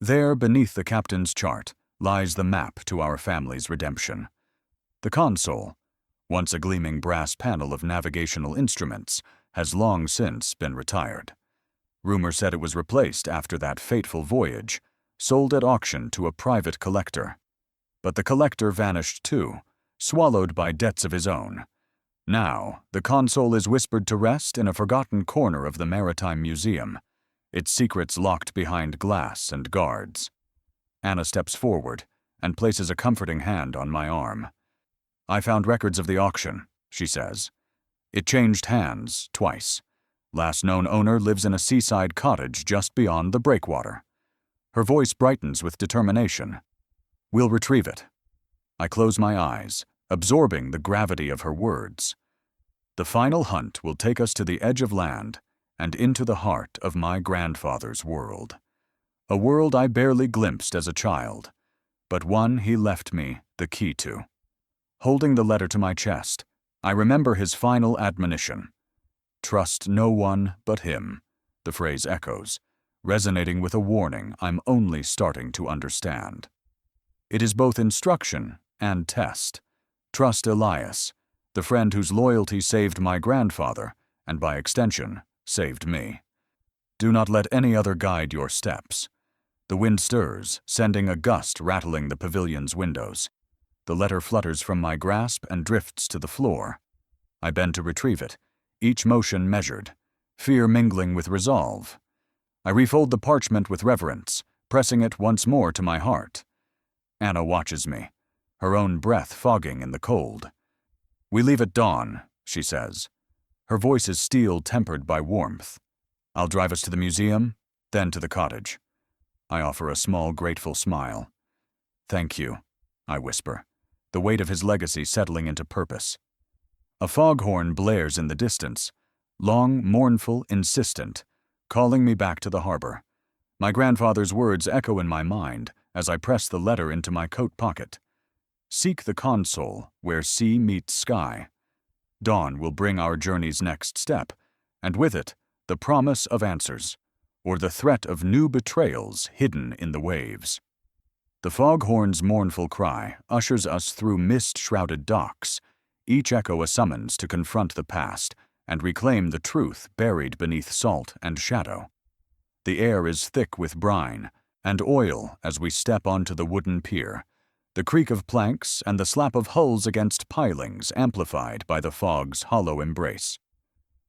There, beneath the captain's chart, lies the map to our family's redemption. The console, once a gleaming brass panel of navigational instruments, has long since been retired. Rumor said it was replaced after that fateful voyage, sold at auction to a private collector. But the collector vanished too, swallowed by debts of his own. Now, the console is whispered to rest in a forgotten corner of the Maritime Museum, its secrets locked behind glass and guards. Anna steps forward and places a comforting hand on my arm. I found records of the auction, she says. It changed hands twice. Last known owner lives in a seaside cottage just beyond the breakwater. Her voice brightens with determination. We'll retrieve it. I close my eyes, absorbing the gravity of her words. The final hunt will take us to the edge of land and into the heart of my grandfather's world. A world I barely glimpsed as a child, but one he left me the key to. Holding the letter to my chest, I remember his final admonition. Trust no one but him, the phrase echoes, resonating with a warning I'm only starting to understand. It is both instruction and test. Trust Elias, the friend whose loyalty saved my grandfather, and by extension, saved me. Do not let any other guide your steps. The wind stirs, sending a gust rattling the pavilion's windows. The letter flutters from my grasp and drifts to the floor. I bend to retrieve it, each motion measured, fear mingling with resolve. I refold the parchment with reverence, pressing it once more to my heart. Anna watches me, her own breath fogging in the cold. We leave at dawn, she says. Her voice is steel tempered by warmth. I'll drive us to the museum, then to the cottage. I offer a small, grateful smile. Thank you, I whisper, the weight of his legacy settling into purpose. A foghorn blares in the distance, long, mournful, insistent, calling me back to the harbor. My grandfather's words echo in my mind as I press the letter into my coat pocket. Seek the console where sea meets sky. Dawn will bring our journey's next step, and with it, the promise of answers, or the threat of new betrayals hidden in the waves. The foghorn's mournful cry ushers us through mist-shrouded docks, each echo a summons to confront the past and reclaim the truth buried beneath salt and shadow. The air is thick with brine and oil as we step onto the wooden pier, the creak of planks and the slap of hulls against pilings amplified by the fog's hollow embrace.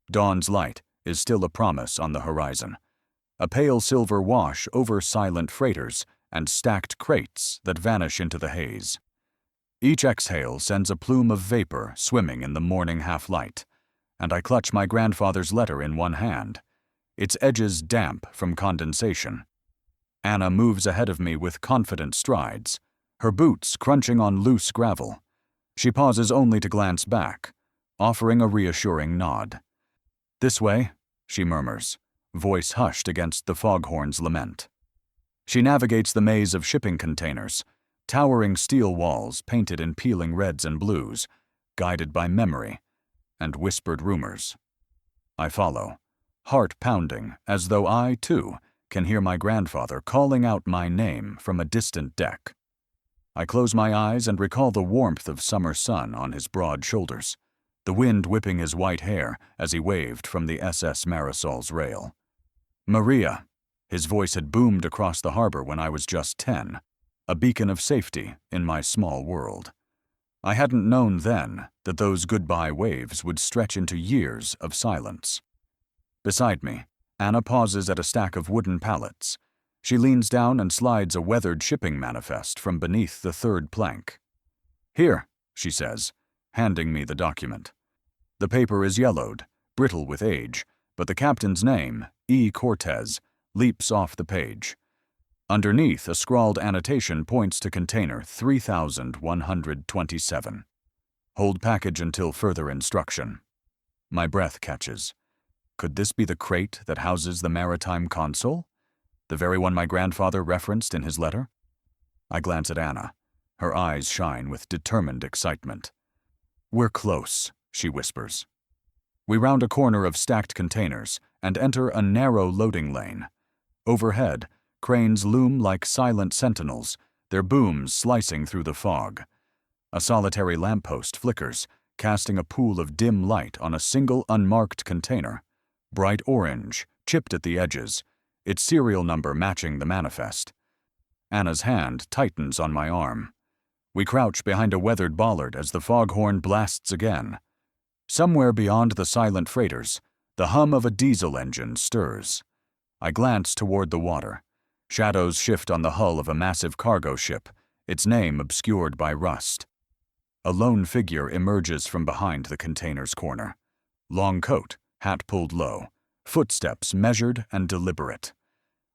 Dawn's light is still a promise on the horizon, a pale silver wash over silent freighters and stacked crates that vanish into the haze. Each exhale sends a plume of vapor swimming in the morning half-light, and I clutch my grandfather's letter in one hand, its edges damp from condensation. Anna moves ahead of me with confident strides, her boots crunching on loose gravel. She pauses only to glance back, offering a reassuring nod. "This way," she murmurs, voice hushed against the foghorn's lament. She navigates the maze of shipping containers, towering steel walls painted in peeling reds and blues, guided by memory and whispered rumors. I follow, heart pounding as though I, too, can hear my grandfather calling out my name from a distant deck. I close my eyes and recall the warmth of summer sun on his broad shoulders, the wind whipping his white hair as he waved from the SS Marisol's rail. "Maria," his voice had boomed across the harbor when I was just 10, a beacon of safety in my small world. I hadn't known then that those goodbye waves would stretch into years of silence. Beside me, Anna pauses at a stack of wooden pallets. She leans down and slides a weathered shipping manifest from beneath the third plank. "Here," she says, handing me the document. The paper is yellowed, brittle with age, but the captain's name, E. Cortez, leaps off the page. Underneath, a scrawled annotation points to container 3127. "Hold package until further instruction." My breath catches. Could this be the crate that houses the maritime console? The very one my grandfather referenced in his letter? I glance at Anna. Her eyes shine with determined excitement. "We're close," she whispers. We round a corner of stacked containers and enter a narrow loading lane. Overhead, cranes loom like silent sentinels, their booms slicing through the fog. A solitary lamppost flickers, casting a pool of dim light on a single unmarked container, bright orange, chipped at the edges, its serial number matching the manifest. Anna's hand tightens on my arm. We crouch behind a weathered bollard as the foghorn blasts again. Somewhere beyond the silent freighters, the hum of a diesel engine stirs. I glance toward the water. Shadows shift on the hull of a massive cargo ship, its name obscured by rust. A lone figure emerges from behind the container's corner. Long coat, hat pulled low, footsteps measured and deliberate.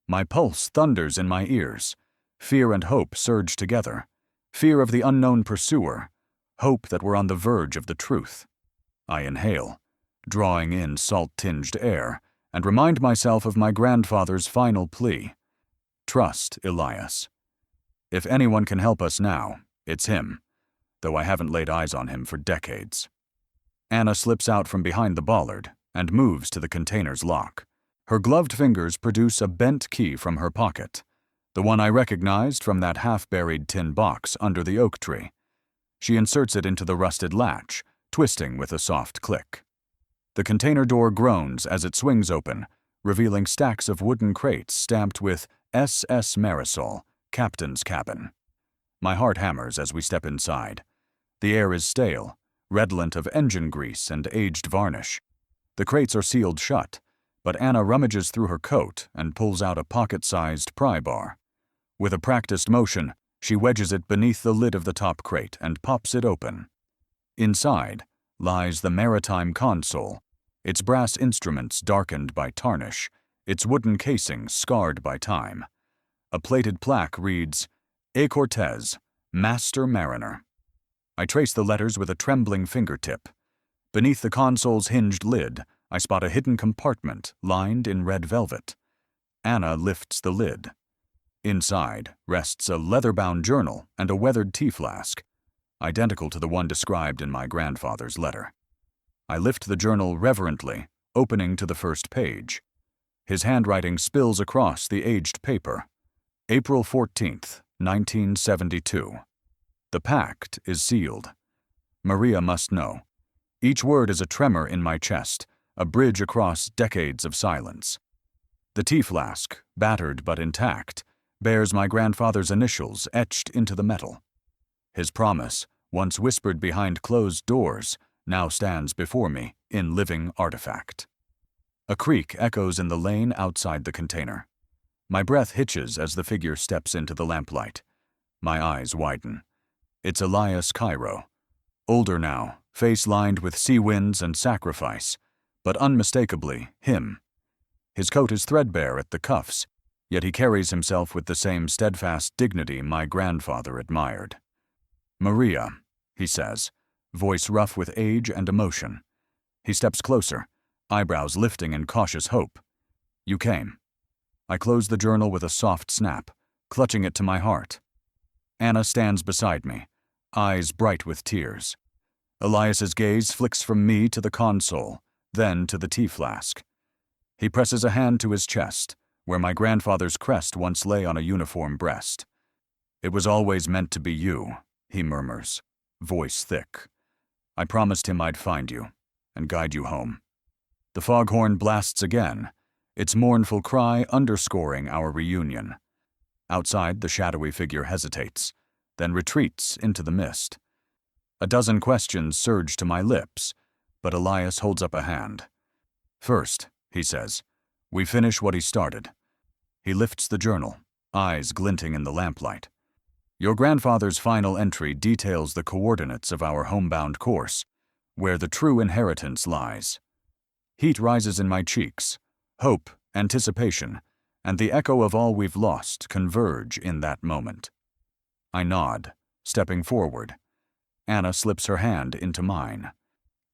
My pulse thunders in my ears. Fear and hope surge together. Fear of the unknown pursuer, hope that we're on the verge of the truth. I inhale, drawing in salt-tinged air, and remind myself of my grandfather's final plea. Trust Elias. If anyone can help us now, it's him, though I haven't laid eyes on him for decades. Anna slips out from behind the bollard and moves to the container's lock. Her gloved fingers produce a bent key from her pocket, the one I recognized from that half-buried tin box under the oak tree. She inserts it into the rusted latch, twisting with a soft click. The container door groans as it swings open, revealing stacks of wooden crates stamped with SS Marisol, Captain's Cabin. My heart hammers as we step inside. The air is stale, redolent of engine grease and aged varnish. The crates are sealed shut, but Anna rummages through her coat and pulls out a pocket-sized pry bar. With a practiced motion, she wedges it beneath the lid of the top crate and pops it open. Inside lies the maritime console, its brass instruments darkened by tarnish, its wooden casing scarred by time. A plated plaque reads, "E. Cortez, Master Mariner." I trace the letters with a trembling fingertip. Beneath the console's hinged lid, I spot a hidden compartment lined in red velvet. Anna lifts the lid. Inside rests a leather-bound journal and a weathered tea flask, identical to the one described in my grandfather's letter. I lift the journal reverently, opening to the first page. His handwriting spills across the aged paper. April 14th, 1972. The pact is sealed. Maria must know. Each word is a tremor in my chest, a bridge across decades of silence. The tea flask, battered but intact, bears my grandfather's initials etched into the metal. His promise, once whispered behind closed doors, now stands before me in living artifact. A creak echoes in the lane outside the container. My breath hitches as the figure steps into the lamplight. My eyes widen. It's Elias Cairo. Older now, face lined with sea winds and sacrifice, but unmistakably him. His coat is threadbare at the cuffs, yet he carries himself with the same steadfast dignity my grandfather admired. "Maria," he says, voice rough with age and emotion. He steps closer, eyebrows lifting in cautious hope. "You came." I close the journal with a soft snap, clutching it to my heart. Anna stands beside me, eyes bright with tears. Elias's gaze flicks from me to the console, then to the tea flask. He presses a hand to his chest, where my grandfather's crest once lay on a uniform breast. "It was always meant to be you," he murmurs, voice thick. "I promised him I'd find you and guide you home." The foghorn blasts again, its mournful cry underscoring our reunion. Outside, the shadowy figure hesitates, then retreats into the mist. A dozen questions surge to my lips, but Elias holds up a hand. "First," he says, "we finish what he started." He lifts the journal, eyes glinting in the lamplight. "Your grandfather's final entry details the coordinates of our homebound course, where the true inheritance lies." Heat rises in my cheeks. Hope, anticipation, and the echo of all we've lost converge in that moment. I nod, stepping forward. Anna slips her hand into mine.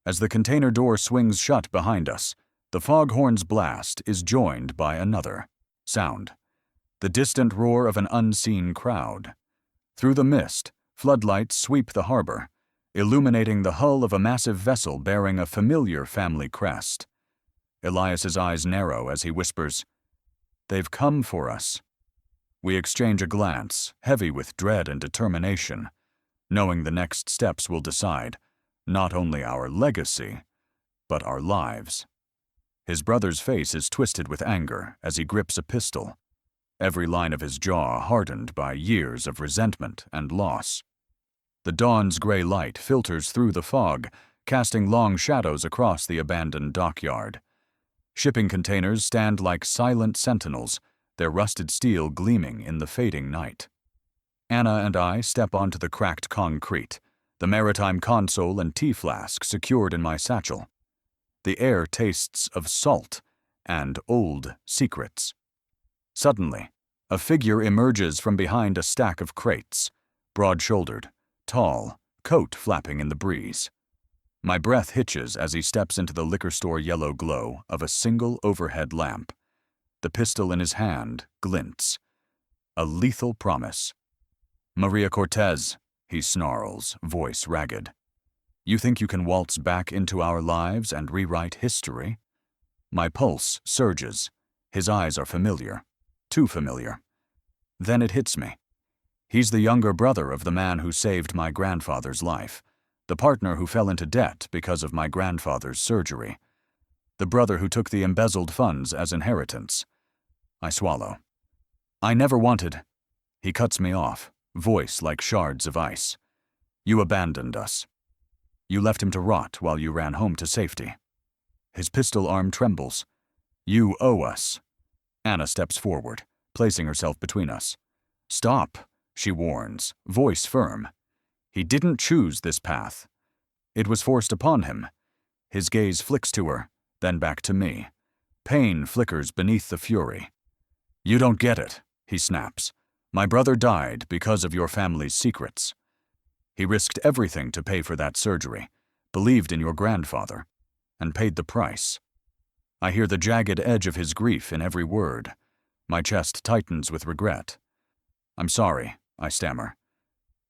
As the container door swings shut behind us, the foghorn's blast is joined by another sound, the distant roar of an unseen crowd. Through the mist, floodlights sweep the harbor, illuminating the hull of a massive vessel bearing a familiar family crest. Elias's eyes narrow as he whispers, "They've come for us." We exchange a glance, heavy with dread and determination, knowing the next steps will decide not only our legacy, but our lives. His brother's face is twisted with anger as he grips a pistol, every line of his jaw hardened by years of resentment and loss. The dawn's gray light filters through the fog, casting long shadows across the abandoned dockyard. Shipping containers stand like silent sentinels, their rusted steel gleaming in the fading night. Anna and I step onto the cracked concrete, the maritime console and tea flask secured in my satchel. The air tastes of salt and old secrets. Suddenly, a figure emerges from behind a stack of crates, broad-shouldered, tall, coat flapping in the breeze. My breath hitches as he steps into the liquor store yellow glow of a single overhead lamp. The pistol in his hand glints. A lethal promise. "Maria Cortez," he snarls, voice ragged. "You think you can waltz back into our lives and rewrite history?" My pulse surges. His eyes are familiar. Too familiar. Then it hits me. He's the younger brother of the man who saved my grandfather's life, the partner who fell into debt because of my grandfather's surgery, the brother who took the embezzled funds as inheritance. I swallow. "I never wanted—" He cuts me off, voice like shards of ice. "You abandoned us. You left him to rot while you ran home to safety." His pistol arm trembles. "You owe us." Anna steps forward, placing herself between us. "Stop," she warns, voice firm. "He didn't choose this path. It was forced upon him." His gaze flicks to her, then back to me. Pain flickers beneath the fury. "You don't get it," he snaps. "My brother died because of your family's secrets. He risked everything to pay for that surgery, believed in your grandfather, and paid the price." I hear the jagged edge of his grief in every word. My chest tightens with regret. "I'm sorry," I stammer.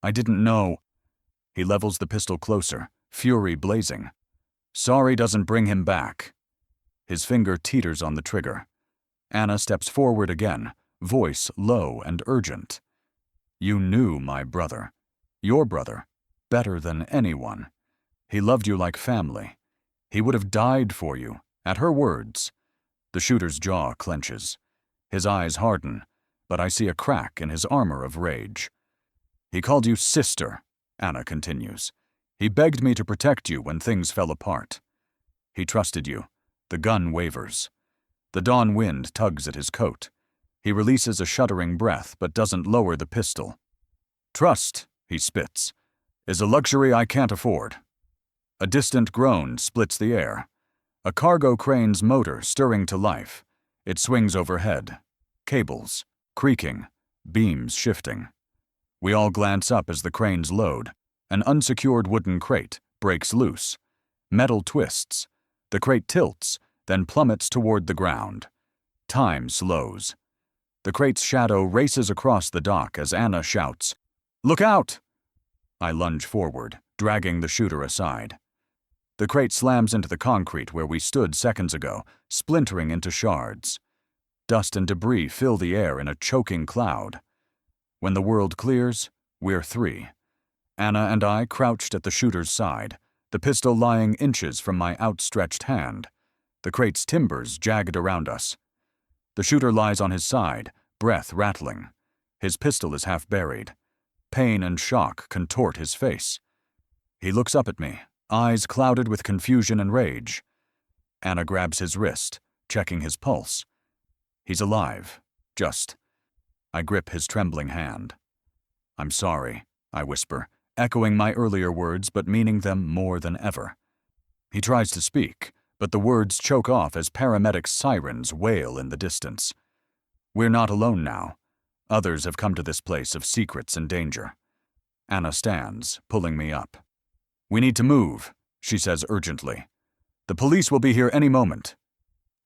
"I didn't know." He levels the pistol closer, fury blazing. Sorry doesn't bring him back. His finger teeters on the trigger. Anna steps forward again, voice low and urgent. You knew my brother. Your brother. Better than anyone. He loved you like family. He would have died for you, at her words. The shooter's jaw clenches. His eyes harden, but I see a crack in his armor of rage. He called you sister, Anna continues. He begged me to protect you when things fell apart. He trusted you. The gun wavers. The dawn wind tugs at his coat. He releases a shuddering breath but doesn't lower the pistol. Trust, he spits, is a luxury I can't afford. A distant groan splits the air. A cargo crane's motor stirring to life. It swings overhead. Cables, creaking, beams shifting. We all glance up as the cranes load. An unsecured wooden crate breaks loose. Metal twists. The crate tilts, then plummets toward the ground. Time slows. The crate's shadow races across the dock as Anna shouts, "Look out!" I lunge forward, dragging the shooter aside. The crate slams into the concrete where we stood seconds ago, splintering into shards. Dust and debris fill the air in a choking cloud. When the world clears, we're three. Anna and I crouched at the shooter's side, the pistol lying inches from my outstretched hand. The crate's timbers jagged around us. The shooter lies on his side, breath rattling. His pistol is half buried. Pain and shock contort his face. He looks up at me, eyes clouded with confusion and rage. Anna grabs his wrist, checking his pulse. He's alive, just. I grip his trembling hand. I'm sorry, I whisper, echoing my earlier words but meaning them more than ever. He tries to speak, but the words choke off as paramedic sirens wail in the distance. We're not alone now. Others have come to this place of secrets and danger. Anna stands, pulling me up. We need to move, she says urgently. The police will be here any moment.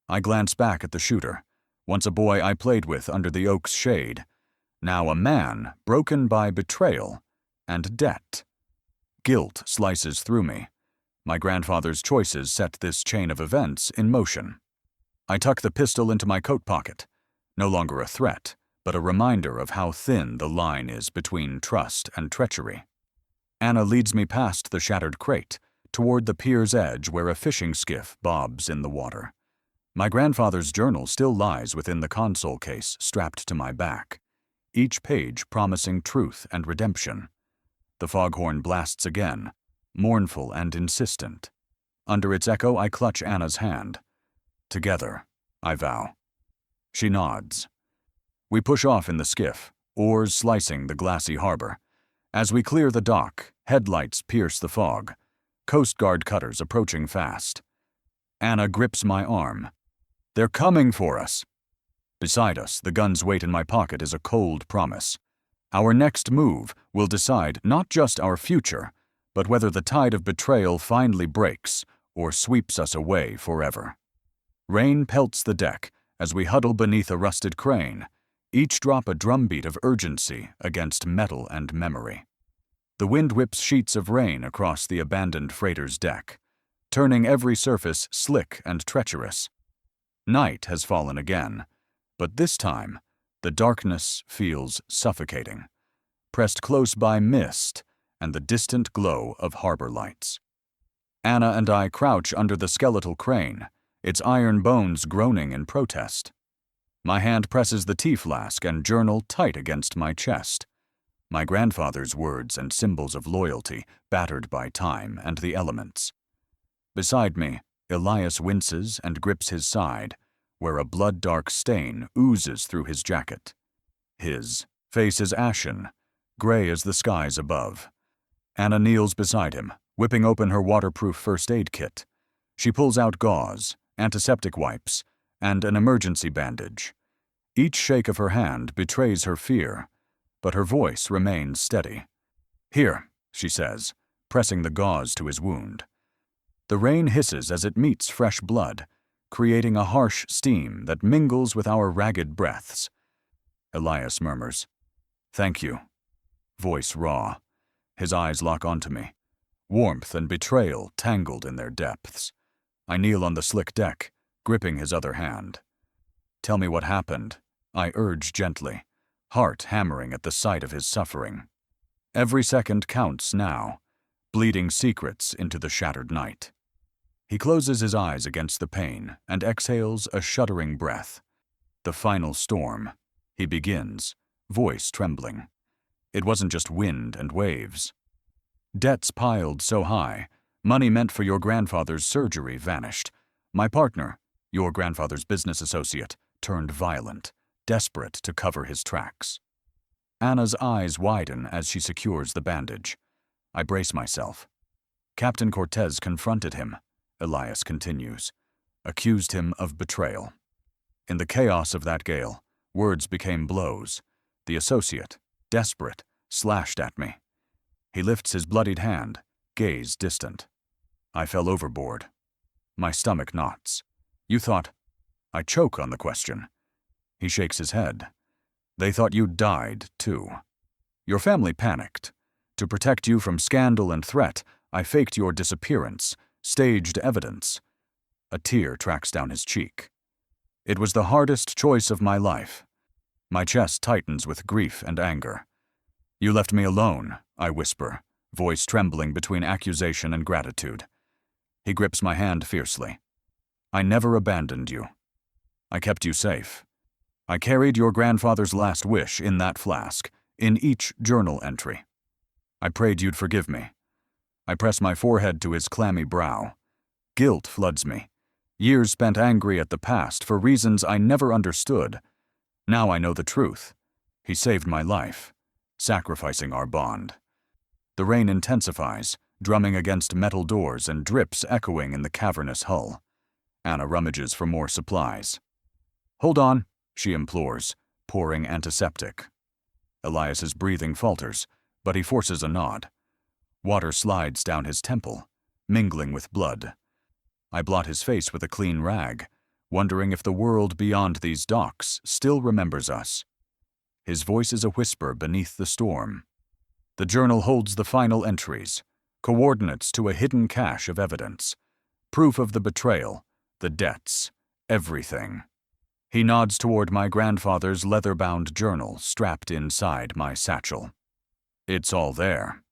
I glance back at the shooter, once a boy I played with under the oak's shade, now a man broken by betrayal and debt. Guilt slices through me. My grandfather's choices set this chain of events in motion. I tuck the pistol into my coat pocket, no longer a threat, but a reminder of how thin the line is between trust and treachery. Anna leads me past the shattered crate, toward the pier's edge where a fishing skiff bobs in the water. My grandfather's journal still lies within the console case strapped to my back, each page promising truth and redemption. The foghorn blasts again, mournful and insistent. Under its echo, I clutch Anna's hand. Together, I vow. She nods. We push off in the skiff, oars slicing the glassy harbor. As we clear the dock, headlights pierce the fog. Coast Guard cutters approaching fast. Anna grips my arm. They're coming for us. Beside us, the gun's weight in my pocket is a cold promise. Our next move will decide not just our future, but whether the tide of betrayal finally breaks or sweeps us away forever. Rain pelts the deck as we huddle beneath a rusted crane, each drop a drumbeat of urgency against metal and memory. The wind whips sheets of rain across the abandoned freighter's deck, turning every surface slick and treacherous. Night has fallen again, but this time, the darkness feels suffocating, pressed close by mist and the distant glow of harbor lights. Anna and I crouch under the skeletal crane, its iron bones groaning in protest. My hand presses the tea flask and journal tight against my chest. My grandfather's words and symbols of loyalty battered by time and the elements. Beside me, Elias winces and grips his side, where a blood-dark stain oozes through his jacket. His face is ashen, gray as the skies above. Anna kneels beside him, whipping open her waterproof first aid kit. She pulls out gauze, antiseptic wipes, and an emergency bandage. Each shake of her hand betrays her fear, but her voice remains steady. Here, she says, pressing the gauze to his wound. The rain hisses as it meets fresh blood, creating a harsh steam that mingles with our ragged breaths. Elias murmurs, "Thank you." Voice raw. His eyes lock onto me. warmth and betrayal tangled in their depths. I kneel on the slick deck, gripping his other hand. "Tell me what happened," I urge gently, heart hammering at the sight of his suffering. Every second counts now, bleeding secrets into the shattered night. He closes his eyes against the pane and exhales a shuddering breath. The final storm. He begins, voice trembling. It wasn't just wind and waves. Debts piled so high, money meant for your grandfather's surgery vanished. My partner, your grandfather's business associate, turned violent, desperate to cover his tracks. Anna's eyes widen as she secures the bandage. I brace myself. Captain Cortez confronted him, Elias continues, accused him of betrayal. In the chaos of that gale, words became blows. The associate, desperate, slashed at me. He lifts his bloodied hand, gaze distant. I fell overboard. My stomach knots. You thought... I choke on the question. He shakes his head. They thought you died, too. Your family panicked. To protect you from scandal and threat, I faked your disappearance, staged evidence. A tear tracks down his cheek. It was the hardest choice of my life. My chest tightens with grief and anger. You left me alone, I whisper, voice trembling between accusation and gratitude. He grips my hand fiercely. I never abandoned you. I kept you safe. I carried your grandfather's last wish in that flask, in each journal entry. I prayed you'd forgive me. I press my forehead to his clammy brow. Guilt floods me. Years spent angry at the past for reasons I never understood. Now I know the truth. He saved my life, sacrificing our bond. The rain intensifies, drumming against metal doors and drips echoing in the cavernous hull. Anna rummages for more supplies. Hold on, she implores, pouring antiseptic. Elias's breathing falters, but he forces a nod. Water slides down his temple, mingling with blood. I blot his face with a clean rag, wondering if the world beyond these docks still remembers us. His voice is a whisper beneath the storm. The journal holds the final entries, coordinates to a hidden cache of evidence. Proof of the betrayal, the debts, everything. He nods toward my grandfather's leather-bound journal strapped inside my satchel. It's all there.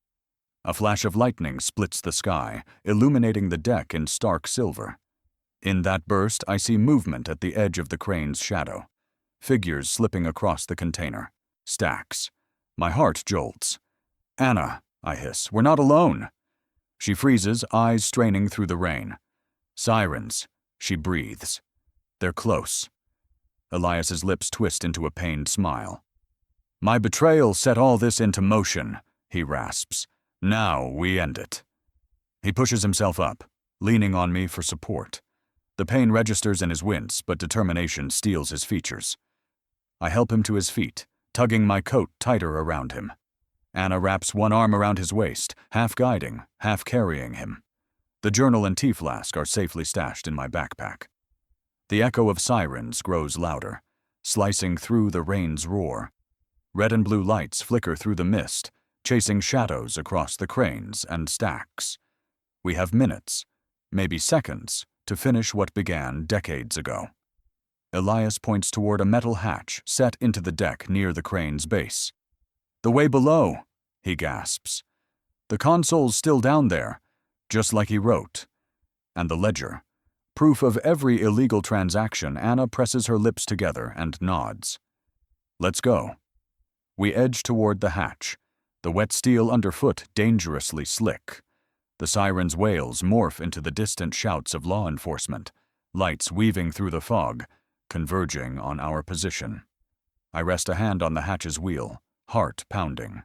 A flash of lightning splits the sky, illuminating the deck in stark silver. In that burst, I see movement at the edge of the crane's shadow. Figures slipping across the container. Stacks. My heart jolts. Anna, I hiss, we're not alone. She freezes, eyes straining through the rain. Sirens, she breathes. They're close. Elias's lips twist into a pained smile. My betrayal set all this into motion, he rasps. Now we end it. He pushes himself up, leaning on me for support. The pain registers in his wince, but determination steals his features. I help him to his feet, tugging my coat tighter around him. Anna wraps one arm around his waist, half guiding, half carrying him. The journal and tea flask are safely stashed in my backpack. The echo of sirens grows louder, slicing through the rain's roar. Red and blue lights flicker through the mist, chasing shadows across the cranes and stacks. We have minutes, maybe seconds, to finish what began decades ago. Elias points toward a metal hatch set into the deck near the crane's base. The way below, he gasps. The console's still down there, just like he wrote. And the ledger. Proof of every illegal transaction. Anna presses her lips together and nods. Let's go. We edge toward the hatch, the wet steel underfoot dangerously slick. The siren's wails morph into the distant shouts of law enforcement, lights weaving through the fog, converging on our position. I rest a hand on the hatch's wheel, heart pounding.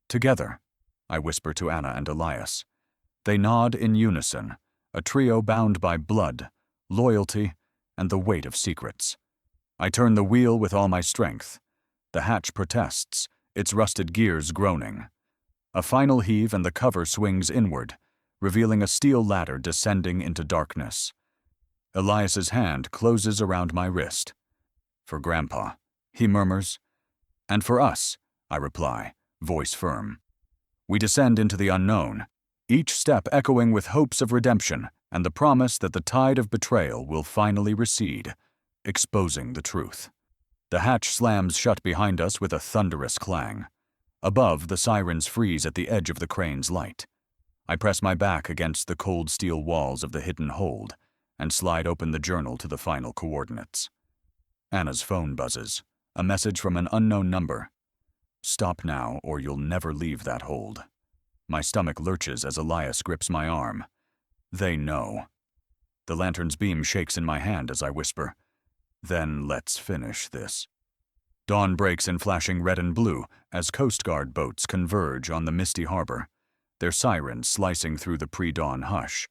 Together, I whisper to Anna and Elias. They nod in unison, a trio bound by blood, loyalty, and the weight of secrets. I turn the wheel with all my strength. The hatch protests, its rusted gears groaning. A final heave and the cover swings inward, revealing a steel ladder descending into darkness. Elias's hand closes around my wrist. For Grandpa, he murmurs. And for us, I reply, voice firm. We descend into the unknown, each step echoing with hopes of redemption and the promise that the tide of betrayal will finally recede, exposing the truth. The hatch slams shut behind us with a thunderous clang. Above, the sirens freeze at the edge of the crane's light. I press my back against the cold steel walls of the hidden hold and slide open the journal to the final coordinates. Anna's phone buzzes, a message from an unknown number. Stop now, or you'll never leave that hold. My stomach lurches as Elias grips my arm. They know. The lantern's beam shakes in my hand as I whisper, "Then let's finish this." Dawn breaks in flashing red and blue as Coast Guard boats converge on the misty harbor, their sirens slicing through the pre-dawn hush.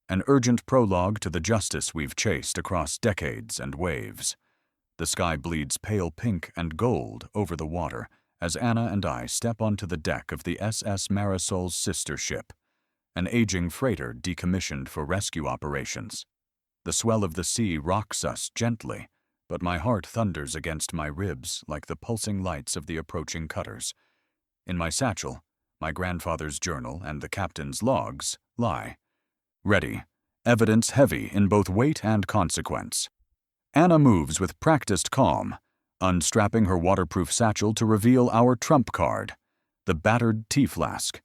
An urgent prologue to the justice we've chased across decades and waves. The sky bleeds pale pink and gold over the water as Anna and I step onto the deck of the SS Marisol's sister ship, an aging freighter decommissioned for rescue operations. The swell of the sea rocks us gently, but my heart thunders against my ribs like the pulsing lights of the approaching cutters. In my satchel, my grandfather's journal and the captain's logs lie. Ready, evidence heavy in both weight and consequence. Anna moves with practiced calm, unstrapping her waterproof satchel to reveal our trump card, the battered tea flask.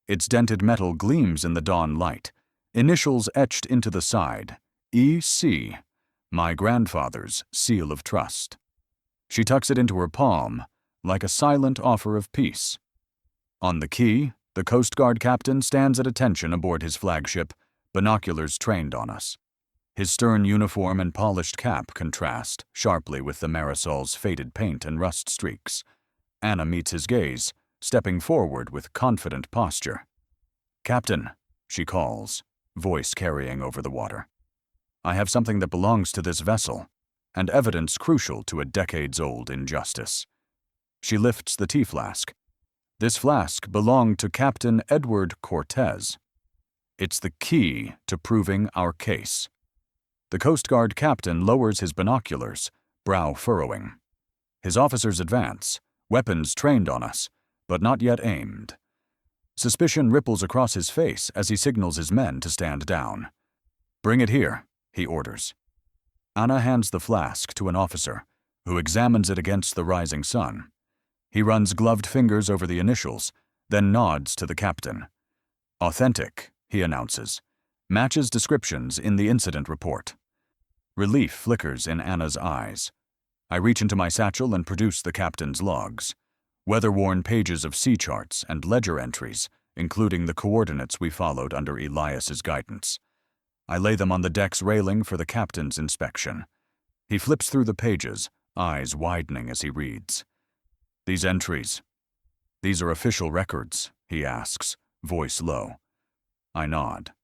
Its dented metal gleams in the dawn light, initials etched into the side, E.C., my grandfather's seal of trust. She tucks it into her palm, like a silent offer of peace. On the quay, the Coast Guard captain stands at attention aboard his flagship, binoculars trained on us. His stern uniform and polished cap contrast sharply with the Marisol's faded paint and rust streaks. Anna meets his gaze, stepping forward with confident posture. "Captain," she calls, voice carrying over the water. "I have something that belongs to this vessel, and evidence crucial to a decades-old injustice." She lifts the tea flask. This flask belonged to Captain Edward Cortez. It's the key to proving our case. The Coast Guard captain lowers his binoculars, brow furrowing. His officers advance, weapons trained on us, but not yet aimed. Suspicion ripples across his face as he signals his men to stand down. "Bring it here," he orders. Anna hands the flask to an officer, who examines it against the rising sun. He runs gloved fingers over the initials, then nods to the captain. "Authentic," he announces. "Matches descriptions in the incident report." Relief flickers in Anna's eyes. I reach into my satchel and produce the captain's logs. Weather-worn pages of sea charts and ledger entries, including the coordinates we followed under Elias's guidance. I lay them on the deck's railing for the captain's inspection. He flips through the pages, eyes widening as he reads. "These entries. These are official records," he asks, voice low. I nod.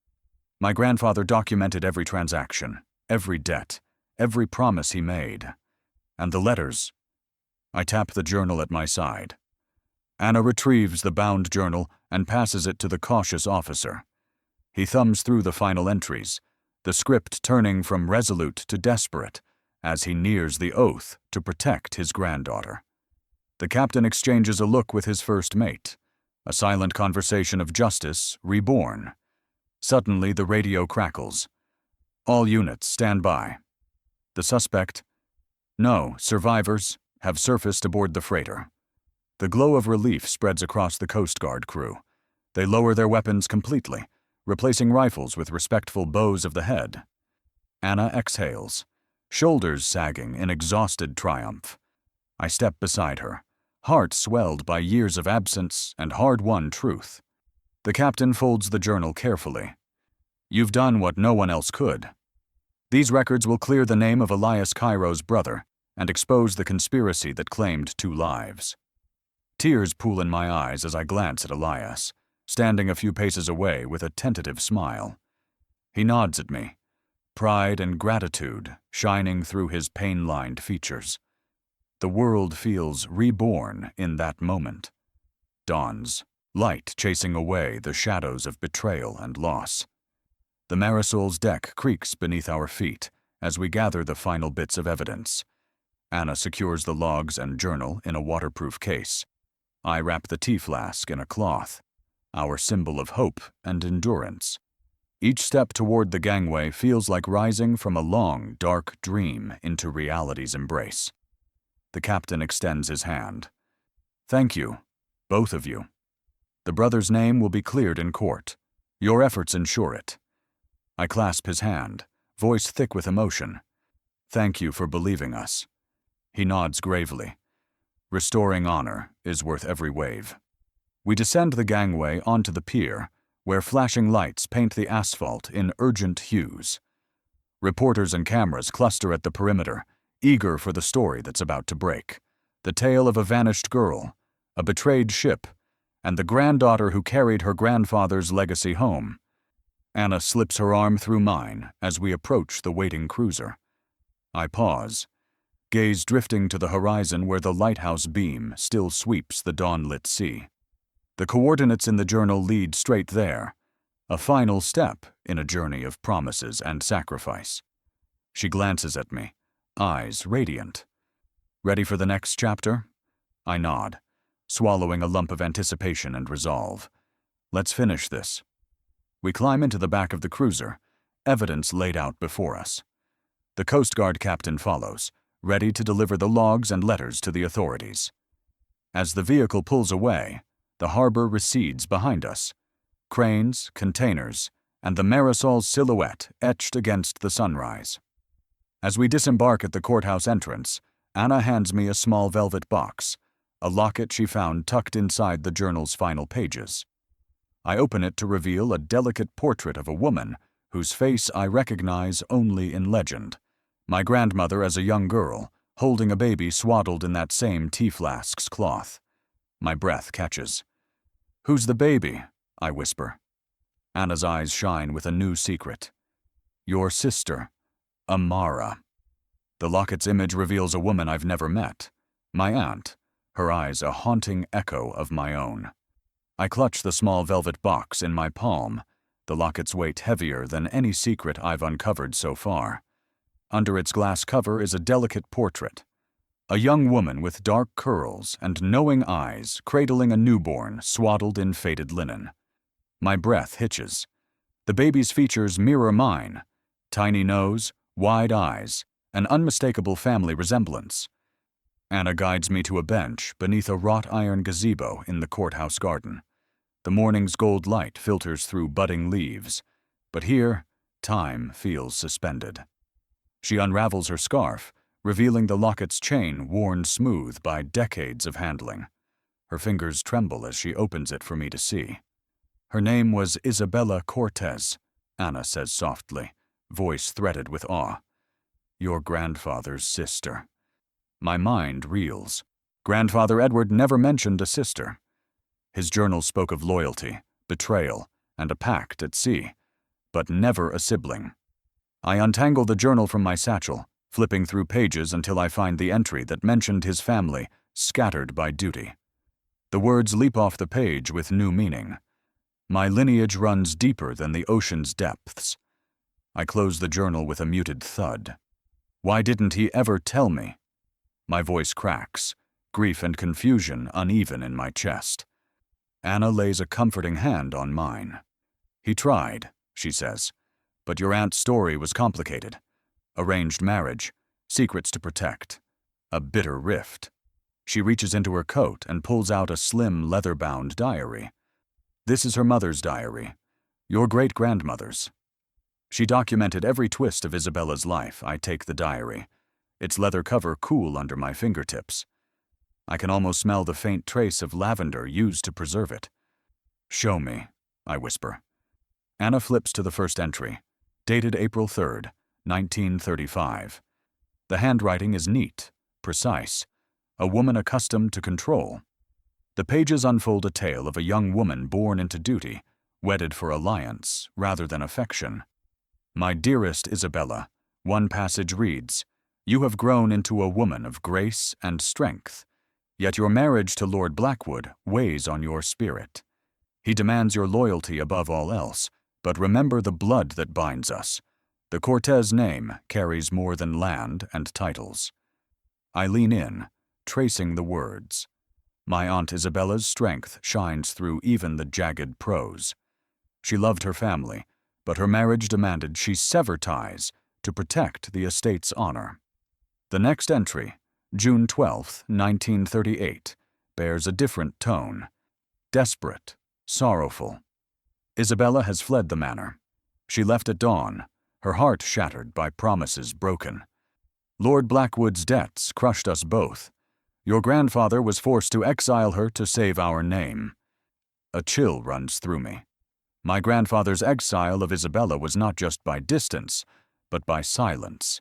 My grandfather documented every transaction, every debt, every promise he made. And the letters. I tap the journal at my side. Anna retrieves the bound journal and passes it to the cautious officer. He thumbs through the final entries, the script turning from resolute to desperate as he nears the oath to protect his granddaughter. The captain exchanges a look with his first mate, a silent conversation of justice reborn. Suddenly the radio crackles. "All units, stand by." The suspect, "No, survivors," have surfaced aboard the freighter. The glow of relief spreads across the Coast Guard crew. They lower their weapons completely, replacing rifles with respectful bows of the head. Anna exhales, shoulders sagging in exhausted triumph. I step beside her, heart swelled by years of absence and hard-won truth. The captain folds the journal carefully. "You've done what no one else could. These records will clear the name of Elias Cairo's brother and expose the conspiracy that claimed 2 lives. Tears pool in my eyes as I glance at Elias, standing a few paces away with a tentative smile. He nods at me, pride and gratitude shining through his pain-lined features. The world feels reborn in that moment. Dawns, light chasing away the shadows of betrayal and loss. The Marisol's deck creaks beneath our feet as we gather the final bits of evidence. Anna secures the logs and journal in a waterproof case. I wrap the tea flask in a cloth. our symbol of hope and endurance. Each step toward the gangway feels like rising from a long, dark dream into reality's embrace. The captain extends his hand. Thank you, both of you. The brother's name will be cleared in court. Your efforts ensure it. I clasp his hand, voice thick with emotion. Thank you for believing us. He nods gravely. Restoring honor is worth every wave. We descend the gangway onto the pier, where flashing lights paint the asphalt in urgent hues. Reporters and cameras cluster at the perimeter, eager for the story that's about to break. The tale of a vanished girl, a betrayed ship, and the granddaughter who carried her grandfather's legacy home. Anna slips her arm through mine as we approach the waiting cruiser. I pause, gaze drifting to the horizon where the lighthouse beam still sweeps the dawn-lit sea. The coordinates in the journal lead straight there, a final step in a journey of promises and sacrifice. She glances at me, eyes radiant. Ready for the next chapter? I nod, swallowing a lump of anticipation and resolve. Let's finish this. We climb into the back of the cruiser, evidence laid out before us. The Coast Guard captain follows, ready to deliver the logs and letters to the authorities. As the vehicle pulls away, the harbor recedes behind us. Cranes, containers, and the Marisol's silhouette etched against the sunrise. As we disembark at the courthouse entrance, Anna hands me a small velvet box, a locket she found tucked inside the journal's final pages. I open it to reveal a delicate portrait of a woman whose face I recognize only in legend. My grandmother as a young girl, holding a baby swaddled in that same tea flask's cloth. My breath catches. Who's the baby? I whisper. Anna's eyes shine with a new secret. Your sister, Amara. The locket's image reveals a woman I've never met. My aunt, her eyes a haunting echo of my own. I clutch the small velvet box in my palm, the locket's weight heavier than any secret I've uncovered so far. Under its glass cover is a delicate portrait. A young woman with dark curls and knowing eyes cradling a newborn swaddled in faded linen. My breath hitches. The baby's features mirror mine. Tiny nose, wide eyes, an unmistakable family resemblance. Anna guides me to a bench beneath a wrought iron gazebo in the courthouse garden. The morning's gold light filters through budding leaves, but here, time feels suspended. She unravels her scarf, revealing the locket's chain worn smooth by decades of handling. Her fingers tremble as she opens it for me to see. Her name was Isabella Cortez, Anna says softly, voice threaded with awe. Your grandfather's sister. My mind reels. Grandfather Edward never mentioned a sister. His journal spoke of loyalty, betrayal, and a pact at sea, but never a sibling. I untangle the journal from my satchel, flipping through pages until I find the entry that mentioned his family, scattered by duty. The words leap off the page with new meaning. My lineage runs deeper than the ocean's depths. I close the journal with a muted thud. Why didn't he ever tell me? My voice cracks, grief and confusion uneven in my chest. Anna lays a comforting hand on mine. He tried, she says, but your aunt's story was complicated. Arranged marriage, secrets to protect, a bitter rift. She reaches into her coat and pulls out a slim leather-bound diary. This is her mother's diary, your great-grandmother's. She documented every twist of Isabella's life. I take the diary, its leather cover cool under my fingertips. I can almost smell the faint trace of lavender used to preserve it. Show me, I whisper. Anna flips to the first entry, dated April 3rd, 1935. The handwriting is neat, precise, a woman accustomed to control. The pages unfold a tale of a young woman born into duty, wedded for alliance rather than affection. My dearest Isabella, one passage reads, You have grown into a woman of grace and strength, yet your marriage to Lord Blackwood weighs on your spirit. He demands your loyalty above all else, but remember the blood that binds us. The Cortez name carries more than land and titles. I lean in, tracing the words. My Aunt Isabella's strength shines through even the jagged prose. She loved her family, but her marriage demanded she sever ties to protect the estate's honor. The next entry, June 12, 1938, bears a different tone. Desperate, sorrowful. Isabella has fled the manor. She left at dawn, her heart shattered by promises broken. Lord Blackwood's debts crushed us both. Your grandfather was forced to exile her to save our name. A chill runs through me. My grandfather's exile of Isabella was not just by distance, but by silence.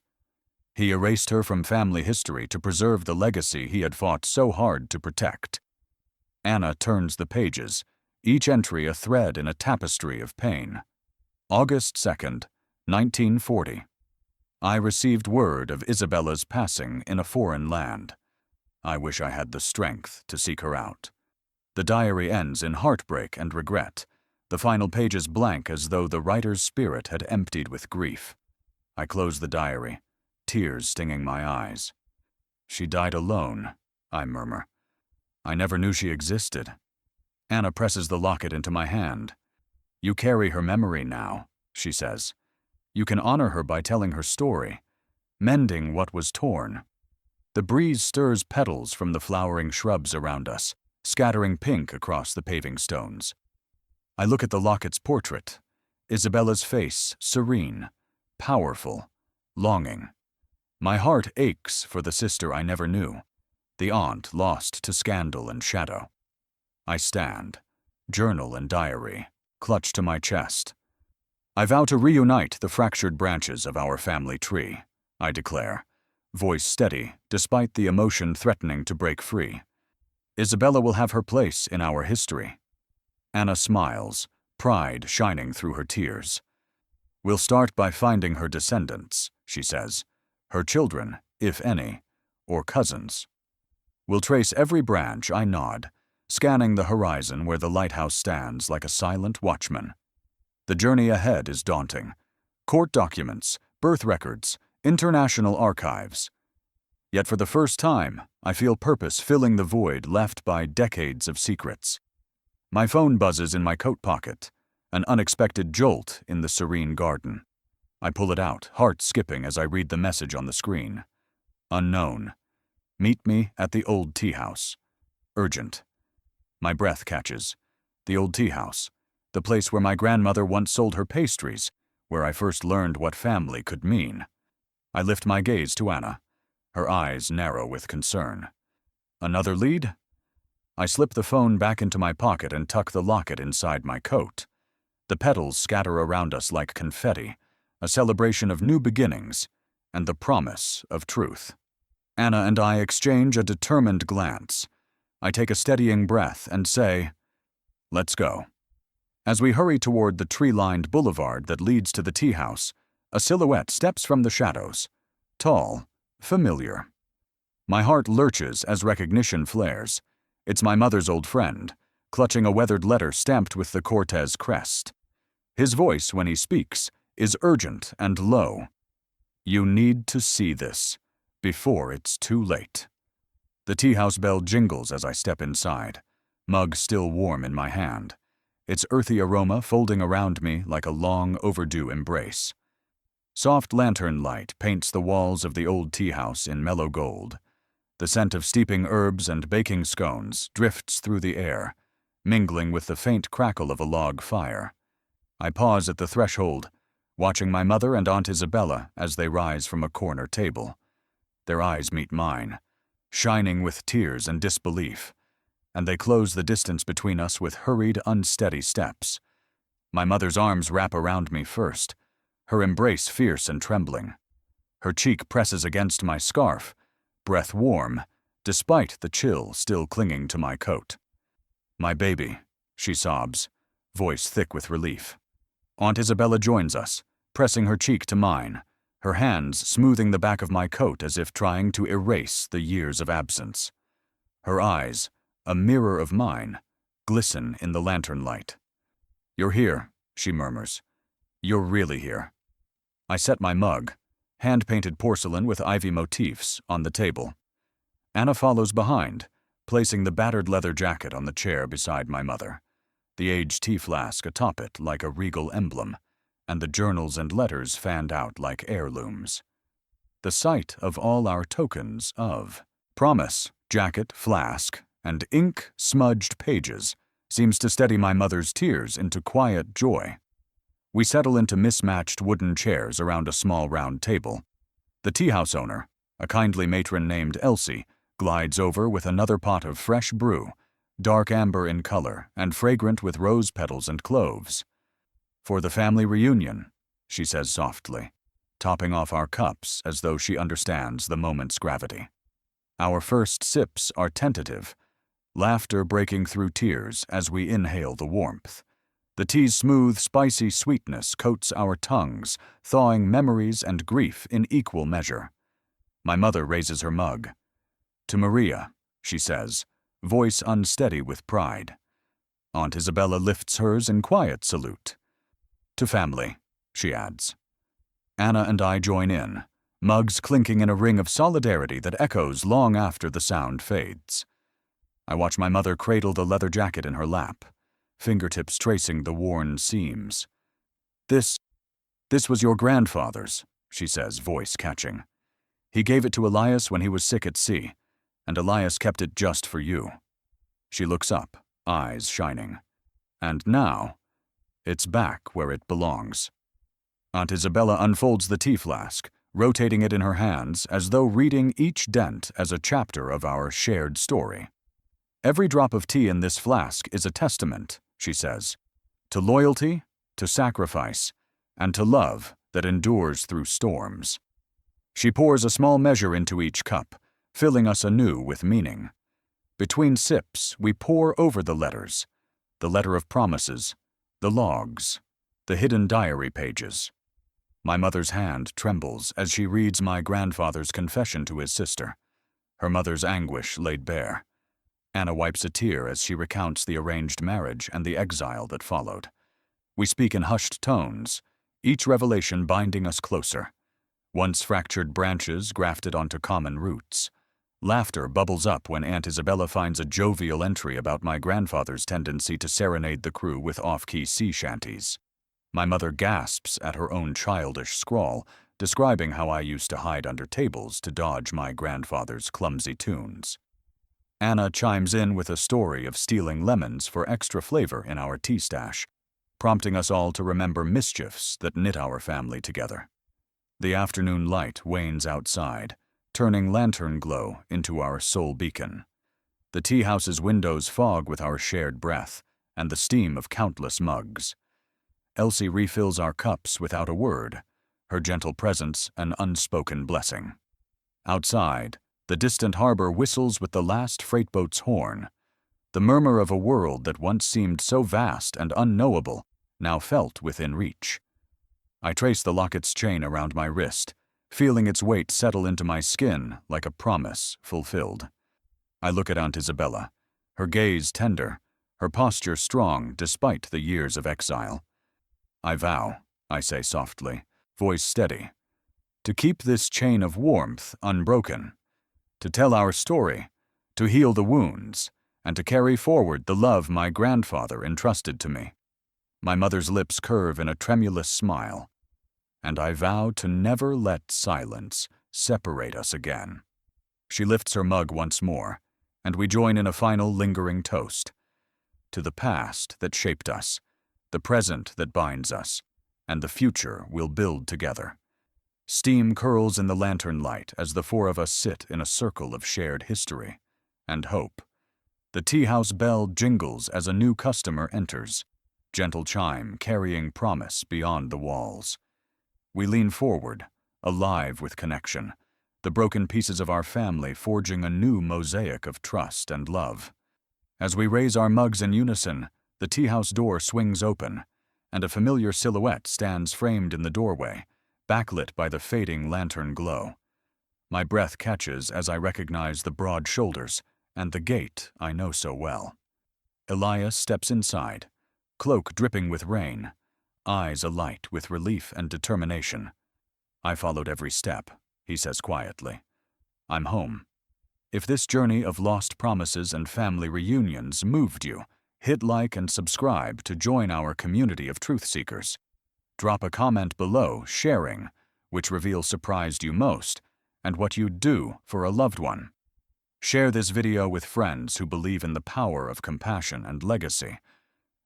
He erased her from family history to preserve the legacy he had fought so hard to protect. Anna turns the pages, each entry a thread in a tapestry of pain. August 2nd, 1940. I received word of Isabella's passing in a foreign land. I wish I had the strength to seek her out. The diary ends in heartbreak and regret, the final pages blank as though the writer's spirit had emptied with grief. I close the diary, tears stinging my eyes. She died alone, I murmur. I never knew she existed. Anna presses the locket into my hand. You carry her memory now, she says. You can honor her by telling her story, mending what was torn. The breeze stirs petals from the flowering shrubs around us, scattering pink across the paving stones. I look at the locket's portrait, Isabella's face serene, powerful, longing. My heart aches for the sister I never knew, the aunt lost to scandal and shadow. I stand, journal and diary, clutched to my chest. I vow to reunite the fractured branches of our family tree, I declare, voice steady despite the emotion threatening to break free. Isabella will have her place in our history. Anna smiles, pride shining through her tears. We'll start by finding her descendants, she says, her children, if any, or cousins. We'll trace every branch, I nod, scanning the horizon where the lighthouse stands like a silent watchman. The journey ahead is daunting. Court documents, birth records, international archives. Yet for the first time, I feel purpose filling the void left by decades of secrets. My phone buzzes in my coat pocket, an unexpected jolt in the serene garden. I pull it out, heart skipping as I read the message on the screen. Unknown. Meet me at the old tea house. Urgent. My breath catches. The old tea house. The place where my grandmother once sold her pastries, where I first learned what family could mean. I lift my gaze to Anna. Her eyes narrow with concern. Another lead? I slip the phone back into my pocket and tuck the locket inside my coat. The petals scatter around us like confetti, a celebration of new beginnings and the promise of truth. Anna and I exchange a determined glance. I take a steadying breath and say, let's go. As we hurry toward the tree-lined boulevard that leads to the tea house, a silhouette steps from the shadows. Tall, familiar. My heart lurches as recognition flares. It's my mother's old friend, clutching a weathered letter stamped with the Cortez crest. His voice, when he speaks, is urgent and low. You need to see this, before it's too late. The tea house bell jingles as I step inside, mug still warm in my hand, its earthy aroma folding around me like a long overdue embrace. Soft lantern light paints the walls of the old tea house in mellow gold. The scent of steeping herbs and baking scones drifts through the air, mingling with the faint crackle of a log fire. I pause at the threshold, watching my mother and Aunt Isabella as they rise from a corner table. Their eyes meet mine, shining with tears and disbelief, and they close the distance between us with hurried, unsteady steps. My mother's arms wrap around me first, her embrace fierce and trembling. Her cheek presses against my scarf, breath warm, despite the chill still clinging to my coat. My baby, she sobs, voice thick with relief. Aunt Isabella joins us, pressing her cheek to mine, her hands smoothing the back of my coat as if trying to erase the years of absence. Her eyes, a mirror of mine, glisten in the lantern light. You're here, she murmurs. You're really here. I set my mug, hand-painted porcelain with ivy motifs, on the table. Anna follows behind, placing the battered leather jacket on the chair beside my mother, the aged tea flask atop it like a regal emblem, and the journals and letters fanned out like heirlooms. The sight of all our tokens of promise, jacket, flask, and ink-smudged pages seems to steady my mother's tears into quiet joy. We settle into mismatched wooden chairs around a small round table. The tea house owner, a kindly matron named Elsie, glides over with another pot of fresh brew, dark amber in color and fragrant with rose petals and cloves. "For the family reunion," she says softly, topping off our cups as though she understands the moment's gravity. Our first sips are tentative, laughter breaking through tears as we inhale the warmth. The tea's smooth, spicy sweetness coats our tongues, thawing memories and grief in equal measure. My mother raises her mug. "To Maria," she says, voice unsteady with pride. Aunt Isabella lifts hers in quiet salute. "To family," she adds. Anna and I join in, mugs clinking in a ring of solidarity that echoes long after the sound fades. I watch my mother cradle the leather jacket in her lap, fingertips tracing the worn seams. This was your grandfather's," she says, voice catching. "He gave it to Elias when he was sick at sea, and Elias kept it just for you." She looks up, eyes shining. "And now, it's back where it belongs." Aunt Isabella unfolds the tea flask, rotating it in her hands as though reading each dent as a chapter of our shared story. "Every drop of tea in this flask is a testament," she says, "to loyalty, to sacrifice, and to love that endures through storms." She pours a small measure into each cup, filling us anew with meaning. Between sips, we pore over the letters, the letter of promises, the logs, the hidden diary pages. My mother's hand trembles as she reads my grandfather's confession to his sister, her mother's anguish laid bare. Anna wipes a tear as she recounts the arranged marriage and the exile that followed. We speak in hushed tones, each revelation binding us closer. Once fractured branches grafted onto common roots. Laughter bubbles up when Aunt Isabella finds a jovial entry about my grandfather's tendency to serenade the crew with off-key sea shanties. My mother gasps at her own childish scrawl, describing how I used to hide under tables to dodge my grandfather's clumsy tunes. Anna chimes in with a story of stealing lemons for extra flavor in our tea stash, prompting us all to remember mischiefs that knit our family together. The afternoon light wanes outside, turning lantern glow into our sole beacon. The tea house's windows fog with our shared breath and the steam of countless mugs. Elsie refills our cups without a word, her gentle presence an unspoken blessing. Outside, the distant harbor whistles with the last freight boat's horn. The murmur of a world that once seemed so vast and unknowable, now felt within reach. I trace the locket's chain around my wrist, feeling its weight settle into my skin like a promise fulfilled. I look at Aunt Isabella, her gaze tender, her posture strong despite the years of exile. "I vow," I say softly, voice steady, "to keep this chain of warmth unbroken, to tell our story, to heal the wounds, and to carry forward the love my grandfather entrusted to me." My mother's lips curve in a tremulous smile. "And I vow to never let silence separate us again." She lifts her mug once more, and we join in a final lingering toast. To the past that shaped us, the present that binds us, and the future we'll build together. Steam curls in the lantern light as the four of us sit in a circle of shared history and hope. The tea house bell jingles as a new customer enters, gentle chime carrying promise beyond the walls. We lean forward, alive with connection, the broken pieces of our family forging a new mosaic of trust and love. As we raise our mugs in unison, the tea house door swings open, and a familiar silhouette stands framed in the doorway, backlit by the fading lantern glow. My breath catches as I recognize the broad shoulders and the gait I know so well. Elias steps inside, cloak dripping with rain, eyes alight with relief and determination. "I followed every step," he says quietly. "I'm home." If this journey of lost promises and family reunions moved you, hit like and subscribe to join our community of truth seekers. Drop a comment below sharing which reveal surprised you most and what you'd do for a loved one. Share this video with friends who believe in the power of compassion and legacy.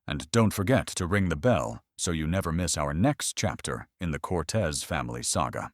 And don't forget to ring the bell so you never miss our next chapter in the Cortez family saga.